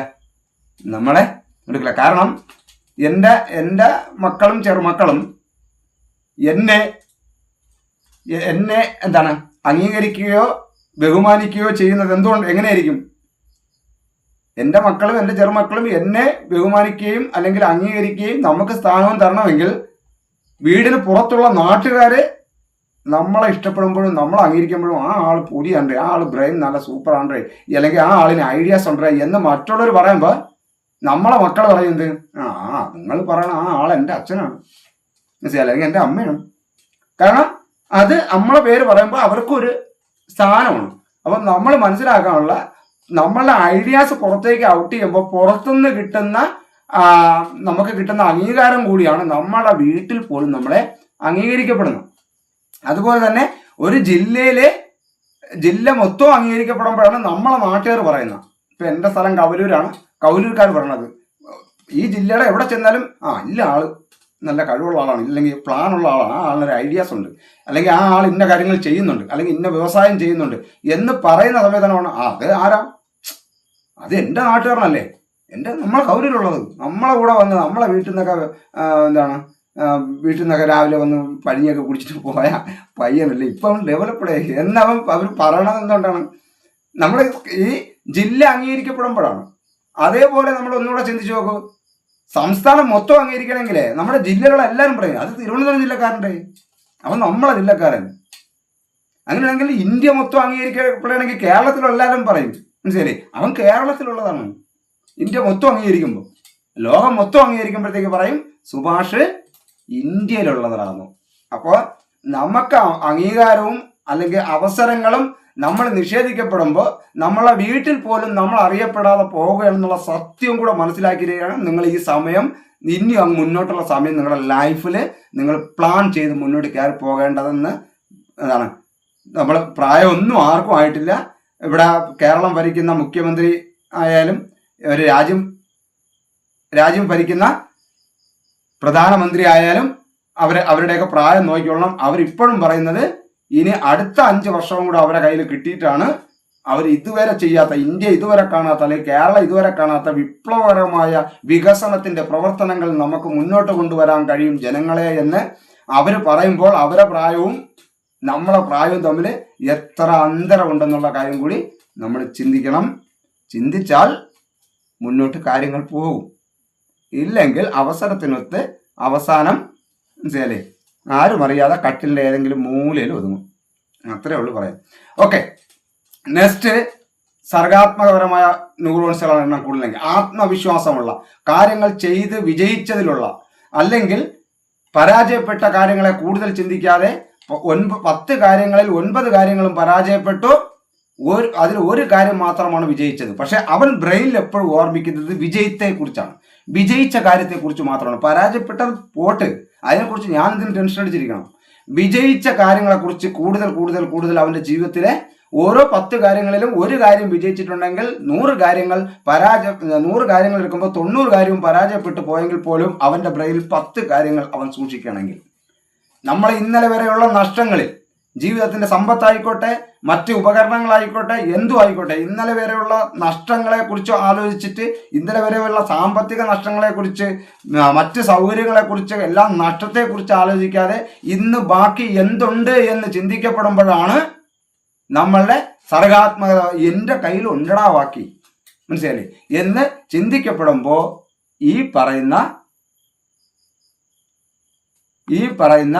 നമ്മളെ എടുക്കില്ല. കാരണം എൻ്റെ മക്കളും ചെറുമക്കളും എന്നെ അംഗീകരിക്കുകയോ ബഹുമാനിക്കുകയോ ചെയ്യുന്നത് എന്തുകൊണ്ട്, എങ്ങനെയായിരിക്കും? എൻ്റെ മക്കളും എൻ്റെ ചെറുമക്കളും എന്നെ ബഹുമാനിക്കുകയും അല്ലെങ്കിൽ അംഗീകരിക്കുകയും നമുക്ക് സ്ഥാനവും തരണമെങ്കിൽ വീടിന് പുറത്തുള്ള നാട്ടുകാരെ നമ്മളെ ഇഷ്ടപ്പെടുമ്പോഴും നമ്മളെ അംഗീകരിക്കുമ്പോഴും ആ ആൾ പൊടിയാണ്ടേ, ആ ആൾ ബ്രെയിൻ നല്ല സൂപ്പർ ആണ്ടേ, അല്ലെങ്കിൽ ആ ആളിന് ഐഡിയാസ് ഉണ്ടേ എന്ന് മറ്റുള്ളവർ പറയുമ്പോൾ നമ്മളെ മക്കൾ പറയുന്നത് നിങ്ങൾ പറയണ ആ ആൾ എൻ്റെ അച്ഛനാണ്, അല്ലെങ്കിൽ എൻ്റെ അമ്മയാണ്. കാരണം അത് നമ്മളെ പേര് പറയുമ്പോൾ അവർക്കൊരു സ്ഥാനമാണ്. അപ്പം നമ്മൾ മനസ്സിലാക്കാനുള്ള നമ്മളുടെ ഐഡിയാസ് പുറത്തേക്ക് ഔട്ട് ചെയ്യുമ്പോൾ പുറത്തുനിന്ന് നമുക്ക് കിട്ടുന്ന അംഗീകാരം കൂടിയാണ് നമ്മുടെ വീട്ടിൽ പോലും നമ്മളെ അംഗീകരിക്കപ്പെടുന്നത്. അതുപോലെ തന്നെ ഒരു ജില്ല മൊത്തം അംഗീകരിക്കപ്പെടുമ്പോഴാണ് നമ്മളെ നാട്ടുകാർ പറയുന്നത്. ഇപ്പൊ എൻ്റെ സ്ഥലം കവലൂരാണ്, കവലൂർക്കാർ പറയണത് ഈ ജില്ലയുടെ എവിടെ ചെന്നാലും ഇല്ല ആള് നല്ല കഴിവുള്ള ആളാണ്, ഇല്ലെങ്കിൽ പ്ലാൻ ഉള്ള ആളാണ്, ആ ആളിനൊരു ഐഡിയാസ് ഉണ്ട്, അല്ലെങ്കിൽ ആ ആൾ ഇന്ന കാര്യങ്ങൾ ചെയ്യുന്നുണ്ട്, അല്ലെങ്കിൽ ഇന്ന വ്യവസായം ചെയ്യുന്നുണ്ട് എന്ന് പറയുന്ന സമയത്താണ് അത് ആരാ, അത് എൻ്റെ നാട്ടുകാരനല്ലേ, നമ്മളെ കൗരിലുള്ളത്, നമ്മളെ കൂടെ വന്ന് നമ്മളെ വീട്ടിൽ നിന്നൊക്കെ വീട്ടിൽ നിന്നൊക്കെ രാവിലെ വന്ന് പഴിഞ്ഞൊക്കെ കുടിച്ചിട്ട് പോയ പയ്യനല്ല, ഇപ്പം ഡെവലപ്ഡ് ആയി എന്നവൻ അവർ പറയണത് എന്തുകൊണ്ടാണ്? നമ്മൾ ഈ ജില്ല അംഗീകരിക്കപ്പെടുമ്പോഴാണ്. അതേപോലെ നമ്മൾ ഒന്നുകൂടെ ചിന്തിച്ചു നോക്കൂ, സംസ്ഥാനം മൊത്തം അംഗീകരിക്കണമെങ്കിലേ നമ്മുടെ ജില്ലകളെല്ലാവരും പറയും അത് തിരുവനന്തപുരം ജില്ലക്കാരൻ്റെ, അവൻ നമ്മളെ ജില്ലക്കാരൻ. അങ്ങനെയാണെങ്കിൽ ഇന്ത്യ മൊത്തം അംഗീകരിക്കപ്പെടണമെങ്കിൽ കേരളത്തിലുള്ള എല്ലാവരും പറയും, മനസ്സിലായി, അവൻ കേരളത്തിലുള്ളതാണ്. ഇന്ത്യ മൊത്തം അംഗീകരിക്കുമ്പോൾ, ലോകം മൊത്തം അംഗീകരിക്കുമ്പോഴത്തേക്ക് പറയും സുഭാഷ് ഇന്ത്യയിലുള്ളതാണെന്നു. അപ്പോൾ നമുക്ക് അംഗീകാരവും അല്ലെങ്കിൽ അവസരങ്ങളും നമ്മൾ നിഷേധിക്കപ്പെടുമ്പോൾ നമ്മളെ വീട്ടിൽ പോലും നമ്മൾ അറിയപ്പെടാതെ പോവുകയാണെന്നുള്ള സത്യം കൂടെ മനസ്സിലാക്കിയാണ് നിങ്ങൾ ഈ സമയം, ഇനി അങ്ങ് മുന്നോട്ടുള്ള സമയം നിങ്ങളുടെ ലൈഫിൽ നിങ്ങൾ പ്ലാൻ ചെയ്ത് മുന്നോട്ട് കയറി പോകേണ്ടതെന്ന് എന്താണ്. നമ്മൾ പ്രായമൊന്നും ആർക്കും ആയിട്ടില്ല. ഇവിടെ കേരളം ഭരിക്കുന്ന മുഖ്യമന്ത്രി ആയാലും ഒരു രാജ്യം ഭരിക്കുന്ന പ്രധാനമന്ത്രി ആയാലും അവരുടെയൊക്കെ പ്രായം നോക്കിക്കൊള്ളണം. അവരിപ്പോഴും പറയുന്നത് ഇനി അടുത്ത 5 വർഷവും കൂടെ അവരുടെ കയ്യിൽ കിട്ടിയിട്ടാണ് അവർ ഇതുവരെ ചെയ്യാത്ത, ഇന്ത്യ ഇതുവരെ കാണാത്ത, അല്ലെങ്കിൽ കേരളം ഇതുവരെ കാണാത്ത വിപ്ലവകരമായ വികസനത്തിന്റെ പ്രവർത്തനങ്ങൾ നമുക്ക് മുന്നോട്ട് കൊണ്ടുവരാൻ കഴിയും ജനങ്ങളെ എന്ന് അവർ പറയുമ്പോൾ അവരുടെ പ്രായവും നമ്മളെ പ്രായവും തമ്മിൽ എത്ര അന്തരമുണ്ടെന്നുള്ള കാര്യം കൂടി നമ്മൾ ചിന്തിക്കണം. ചിന്തിച്ചാൽ മുന്നോട്ട് കാര്യങ്ങൾ പോകും. ഇല്ലെങ്കിൽ അവസരത്തിനൊത്ത് അവസാനം മനസ്സിലല്ലേ ആരും അറിയാതെ കട്ടിലിൻ്റെ ഏതെങ്കിലും മൂലയിൽ ഒതുങ്ങും. അത്രേ ഉള്ളൂ പറയാം. ഓക്കെ, നെക്സ്റ്റ് സർഗാത്മകപരമായ ന്യൂറോൺസുകളാണ് എണ്ണം കൂടുതലെങ്കിൽ ആത്മവിശ്വാസമുള്ള, കാര്യങ്ങൾ ചെയ്ത് വിജയിച്ചതിലുള്ള, അല്ലെങ്കിൽ പരാജയപ്പെട്ട കാര്യങ്ങളെ കൂടുതൽ ചിന്തിക്കാതെ 10 കാര്യങ്ങളിൽ 9 കാര്യങ്ങളും പരാജയപ്പെട്ടു, അതിൽ ഒരു കാര്യം മാത്രമാണ് വിജയിച്ചത്. പക്ഷെ അവൻ ബ്രെയിനിൽ എപ്പോഴും ഓർമ്മിക്കുന്നത് വിജയത്തെക്കുറിച്ചാണ്, വിജയിച്ച കാര്യത്തെക്കുറിച്ച് മാത്രമാണ്. പരാജയപ്പെട്ടത് പോട്ട്, അതിനെക്കുറിച്ച് ഞാൻ ഇതിന് ടെൻഷൻ അടിച്ചിരിക്കണം. വിജയിച്ച കാര്യങ്ങളെക്കുറിച്ച് കൂടുതൽ അവൻ്റെ ജീവിതത്തിലെ ഓരോ 10 കാര്യങ്ങളിലും ഒരു കാര്യം വിജയിച്ചിട്ടുണ്ടെങ്കിൽ 100 കാര്യങ്ങൾ എടുക്കുമ്പോൾ 90 കാര്യവും പരാജയപ്പെട്ടു പോയെങ്കിൽ പോലും അവൻ്റെ ബ്രെയിനിൽ 10 കാര്യങ്ങൾ അവൻ സൂക്ഷിക്കണമെങ്കിൽ, നമ്മൾ ഇന്നലെ വരെയുള്ള നഷ്ടങ്ങളിൽ, ജീവിതത്തിന്റെ സമ്പത്തായിക്കോട്ടെ മറ്റ് ഉപകരണങ്ങളായിക്കോട്ടെ എന്തും ആയിക്കോട്ടെ, ഇന്നലെ വരെയുള്ള നഷ്ടങ്ങളെ കുറിച്ച് ആലോചിച്ചിട്ട്, ഇന്നലെ വരെയുള്ള സാമ്പത്തിക നഷ്ടങ്ങളെ കുറിച്ച്, മറ്റ് സൗകര്യങ്ങളെ കുറിച്ച്, എല്ലാ നഷ്ടത്തെക്കുറിച്ച് ആലോചിക്കാതെ ഇന്ന് ബാക്കി എന്തുണ്ട് എന്ന് ചിന്തിക്കപ്പെടുമ്പോഴാണ് നമ്മളുടെ സർഗാത്മകത എൻ്റെ കയ്യിൽ ഉണ്ടടാ ബാക്കി, മനസ്സിലായില്ലേ എന്ന് ചിന്തിക്കപ്പെടുമ്പോൾ ഈ പറയുന്ന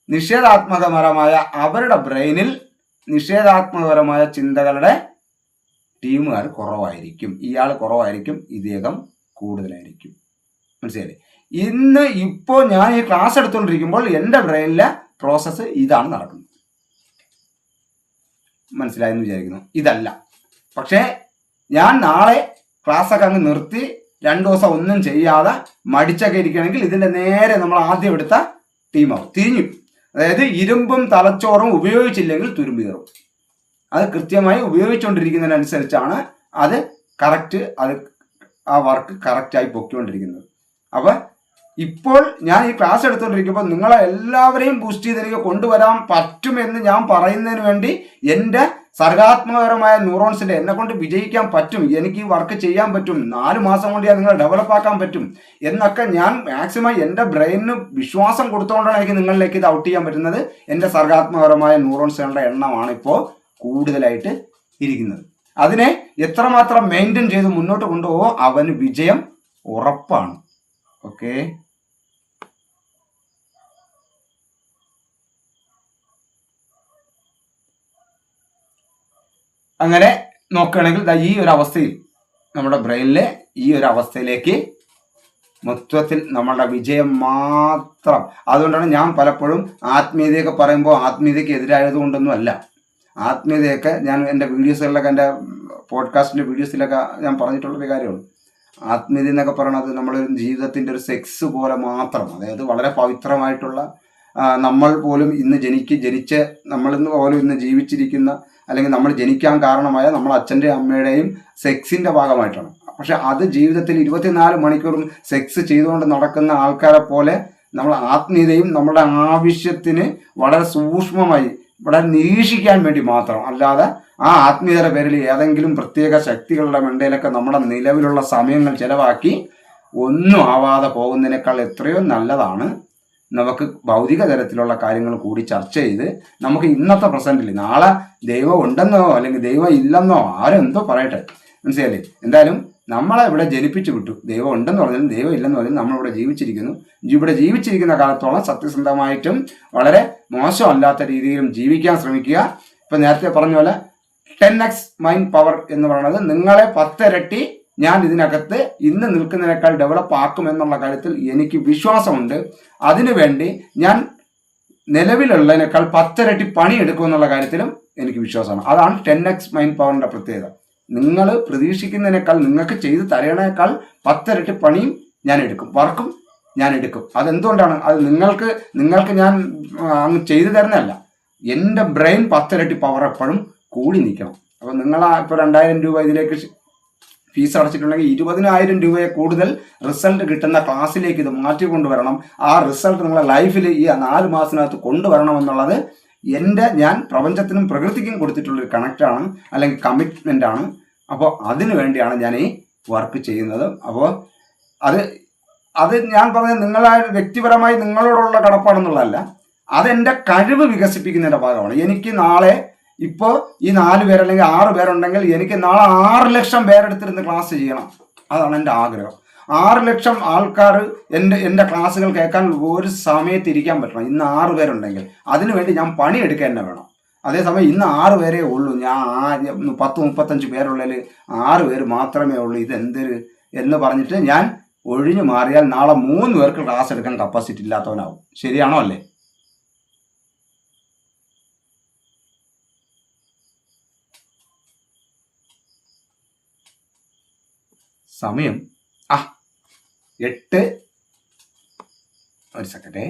നിഷേധാത്മകപരമായ അവരുടെ ബ്രെയിനിൽ നിഷേധാത്മകപരമായ ചിന്തകളുടെ ടീമുകാർ കുറവായിരിക്കും. ഇയാൾ കുറവായിരിക്കും, ഇദ്ദേഹം കൂടുതലായിരിക്കും. മനസ്സിലായില്ലേ? ഇപ്പോൾ ഞാൻ ഈ ക്ലാസ് എടുത്തുകൊണ്ടിരിക്കുമ്പോൾ എൻ്റെ ബ്രെയിനിലെ പ്രോസസ്സ് ഇതാണ് നടക്കുന്നത്. മനസ്സിലായെന്ന് വിചാരിക്കുന്നു. ഇതല്ല. പക്ഷേ ഞാൻ നാളെ ക്ലാസ്സൊക്കെ അങ്ങ് നിർത്തി 2 ദിവസം ഒന്നും ചെയ്യാതെ മടിച്ചൊക്കെ ഇരിക്കുകയാണെങ്കിൽ ഇതിൻ്റെ നേരെ നമ്മൾ ആദ്യം എടുത്ത ടീമാവും തിരിഞ്ഞു. അതായത് ഇരുമ്പും തലച്ചോറും ഉപയോഗിച്ചില്ലെങ്കിൽ തുരുമ്പ് കയറും. അത് കൃത്യമായി ഉപയോഗിച്ചുകൊണ്ടിരിക്കുന്നതിനനുസരിച്ചാണ് അത് കറക്റ്റ്, ആ വർക്ക് കറക്റ്റായി പൊക്കിക്കൊണ്ടിരിക്കുന്നത്. അപ്പം ഇപ്പോൾ ഞാൻ ഈ ക്ലാസ് എടുത്തുകൊണ്ടിരിക്കുമ്പോൾ നിങ്ങളെ എല്ലാവരെയും ബൂസ്റ്റ് ചെയ്ത് എനിക്ക് കൊണ്ടുവരാൻ പറ്റുമെന്ന് ഞാൻ പറയുന്നതിന് വേണ്ടി എൻ്റെ സർഗാത്മകപരമായ ന്യൂറോൺസിൻ്റെ എന്നെ കൊണ്ട് വിജയിക്കാൻ പറ്റും, എനിക്ക് ഈ വർക്ക് ചെയ്യാൻ പറ്റും, 4 മാസം കൊണ്ട് ഞാൻ നിങ്ങളെ ഡെവലപ്പാക്കാൻ പറ്റും എന്നൊക്കെ ഞാൻ മാക്സിമം എൻ്റെ ബ്രെയിനിന് വിശ്വാസം കൊടുത്തുകൊണ്ടാണ് എനിക്ക് നിങ്ങളിലേക്ക് ഇത് ഔട്ട് ചെയ്യാൻ പറ്റുന്നത്. എൻ്റെ സർഗാത്മകപരമായ ന്യൂറോൺസുകളുടെ എണ്ണമാണ് ഇപ്പോൾ കൂടുതലായിട്ട് ഇരിക്കുന്നത്. അതിനെ എത്രമാത്രം മെയിൻറ്റെയിൻ ചെയ്ത് മുന്നോട്ട് കൊണ്ടുപോകുമോ അവന് വിജയം ഉറപ്പാണ്. ഓക്കെ, അങ്ങനെ നോക്കുകയാണെങ്കിൽ ഈ ഒരു അവസ്ഥയിൽ നമ്മുടെ ബ്രെയിനിലെ ഈ ഒരു അവസ്ഥയിലേക്ക് മൊത്തത്തിൽ നമ്മളുടെ വിജയം മാത്രം. അതുകൊണ്ടാണ് ഞാൻ പലപ്പോഴും ആത്മീയതയൊക്കെ പറയുമ്പോൾ ആത്മീയതയ്ക്ക് എതിരായതുകൊണ്ടൊന്നും അല്ല. ആത്മീയതയൊക്കെ ഞാൻ എൻ്റെ വീഡിയോസുകളിലൊക്കെ, എൻ്റെ പോഡ്കാസ്റ്റിൻ്റെ വീഡിയോസിലൊക്കെ ഞാൻ പറഞ്ഞിട്ടുള്ളൊരു കാര്യമാണ്. ആത്മീയത എന്നൊക്കെ പറയുന്നത് നമ്മളൊരു ജീവിതത്തിൻ്റെ ഒരു സെക്സ് പോലെ മാത്രം, അതായത് വളരെ പവിത്രമായിട്ടുള്ള, നമ്മൾ പോലും ഇന്ന് ജനിച്ച് നമ്മളിന്ന് പോലും ഇന്ന് ജീവിച്ചിരിക്കുന്ന, അല്ലെങ്കിൽ നമ്മൾ ജനിക്കാൻ കാരണമായ നമ്മൾ അച്ഛൻ്റെയും അമ്മയുടെയും സെക്സിൻ്റെ ഭാഗമായിട്ടാണ്. പക്ഷെ അത് ജീവിതത്തിൽ 24 മണിക്കൂറും സെക്സ് ചെയ്തുകൊണ്ട് നടക്കുന്ന ആൾക്കാരെ പോലെ നമ്മൾ ആത്മീയതയും നമ്മുടെ ആവശ്യത്തിന് വളരെ സൂക്ഷ്മമായി വളരെ നിരീക്ഷിക്കാൻ വേണ്ടി മാത്രം, അല്ലാതെ ആ ആത്മീയതയുടെ പേരിൽ ഏതെങ്കിലും പ്രത്യേക ശക്തികളുടെ മണ്ടയിലൊക്കെ നമ്മുടെ നിലവിലുള്ള സമയങ്ങൾ ചിലവാക്കി ഒന്നും ആവാതെ പോകുന്നതിനേക്കാൾ എത്രയോ നല്ലതാണ് നമുക്ക് ഭൗതിക തലത്തിലുള്ള കാര്യങ്ങൾ കൂടി ചർച്ച ചെയ്ത് നമുക്ക് ഇന്നത്തെ പ്രസന്റിൽ നാളെ ദൈവം ഉണ്ടെന്നോ അല്ലെങ്കിൽ ദൈവം ഇല്ലെന്നോ ആരെന്തോ പറയട്ടെ, മനസ്സിലായില്ലേ? എന്തായാലും നമ്മളെ ഇവിടെ ജനിപ്പിച്ചു വിട്ടു. ദൈവം ഉണ്ടെന്ന് പറഞ്ഞാലും ദൈവം ഇല്ലെന്ന് പറഞ്ഞാലും നമ്മളിവിടെ ജീവിച്ചിരിക്കുന്നു. ഇവിടെ ജീവിച്ചിരിക്കുന്ന കാലത്തോളം സത്യസന്ധമായിട്ടും വളരെ മോശമല്ലാത്ത രീതിയിലും ജീവിക്കാൻ ശ്രമിക്കുക. ഇപ്പം നേരത്തെ പറഞ്ഞ പോലെ 10x മൈൻഡ് പവർ എന്ന് പറയുന്നത് നിങ്ങളെ 10 ഇരട്ടി ഞാൻ ഇതിനകത്ത് ഇന്ന് നിൽക്കുന്നതിനേക്കാൾ ഡെവലപ്പ് ആക്കുമെന്നുള്ള കാര്യത്തിൽ എനിക്ക് വിശ്വാസമുണ്ട്. അതിനുവേണ്ടി ഞാൻ നിലവിലുള്ളതിനേക്കാൾ 10 ഇരട്ടി പണിയെടുക്കുമെന്നുള്ള കാര്യത്തിലും എനിക്ക് വിശ്വാസമാണ്. അതാണ് 10x മൈൻഡ് പവറിന്റെ പ്രത്യേകത. നിങ്ങൾ പ്രതീക്ഷിക്കുന്നതിനേക്കാൾ, നിങ്ങൾക്ക് ചെയ്ത് തരണേക്കാൾ 10 ഇരട്ടി പണിയും ഞാൻ എടുക്കും, വർക്കും ഞാൻ എടുക്കും. അതെന്തുകൊണ്ടാണ്? അത് നിങ്ങൾക്ക് ഞാൻ അങ്ങ് ചെയ്തു തരുന്നതല്ല. എൻ്റെ ബ്രെയിൻ 10 ഇരട്ടി പവർ എപ്പോഴും കൂടി നിൽക്കണം. അപ്പോൾ നിങ്ങൾ ഇപ്പോൾ 2000 രൂപ ഇതിലേക്ക് ഫീസ് അടച്ചിട്ടുണ്ടെങ്കിൽ 20,000 രൂപയെ കൂടുതൽ റിസൾട്ട് കിട്ടുന്ന ക്ലാസ്സിലേക്ക് ഇത് മാറ്റി കൊണ്ടുവരണം. ആ റിസൾട്ട് നിങ്ങളുടെ ലൈഫിൽ ഈ 4 മാസത്തിനകത്ത് കൊണ്ടുവരണം എന്നുള്ളത് ഞാൻ പ്രപഞ്ചത്തിനും പ്രകൃതിക്കും കൊടുത്തിട്ടുള്ളൊരു കണക്റ്റാണ്, അല്ലെങ്കിൽ കമ്മിറ്റ്മെൻ്റ് ആണ്. അപ്പോൾ അതിനു വേണ്ടിയാണ് ഞാൻ ഈ വർക്ക് ചെയ്യുന്നത്. അപ്പോൾ അത് ഞാൻ പറഞ്ഞത് നിങ്ങളായ വ്യക്തിപരമായി നിങ്ങളോടുള്ള കടപ്പാടെന്നുള്ളതല്ല, അതെൻ്റെ കഴിവ് വികസിപ്പിക്കുന്നതിൻ്റെ ഭാഗമാണ്. എനിക്ക് നാളെ ഇപ്പോൾ ഈ 4 പേർ അല്ലെങ്കിൽ 6 പേരുണ്ടെങ്കിൽ എനിക്ക് നാളെ 6 ലക്ഷം പേരെടുത്തിരുന്ന് ക്ലാസ് ചെയ്യണം. അതാണ് എൻ്റെ ആഗ്രഹം. 6 ലക്ഷം ആൾക്കാർ എൻ്റെ ക്ലാസ്സുകൾ കേൾക്കാൻ ഒരു സമയത്ത് ഇരിക്കാൻ പറ്റണം. ഇന്ന് 6 പേരുണ്ടെങ്കിൽ അതിനുവേണ്ടി ഞാൻ പണിയെടുക്കുക തന്നെ വേണം. അതേസമയം ഇന്ന് 6 പേരേ ഉള്ളൂ, ഞാൻ 10-35 പേരുള്ളതിൽ 6 പേര് മാത്രമേ ഉള്ളൂ, ഇതെന്തൊരു എന്ന് പറഞ്ഞിട്ട് ഞാൻ ഒഴിഞ്ഞു മാറിയാൽ നാളെ 3 പേർക്ക് ക്ലാസ് എടുക്കാൻ കപ്പാസിറ്റി ഇല്ലാത്തവനാവും. ശരിയാണോ അല്ലേ? സമയം 8 ഒരു സെക്കൻഡേ.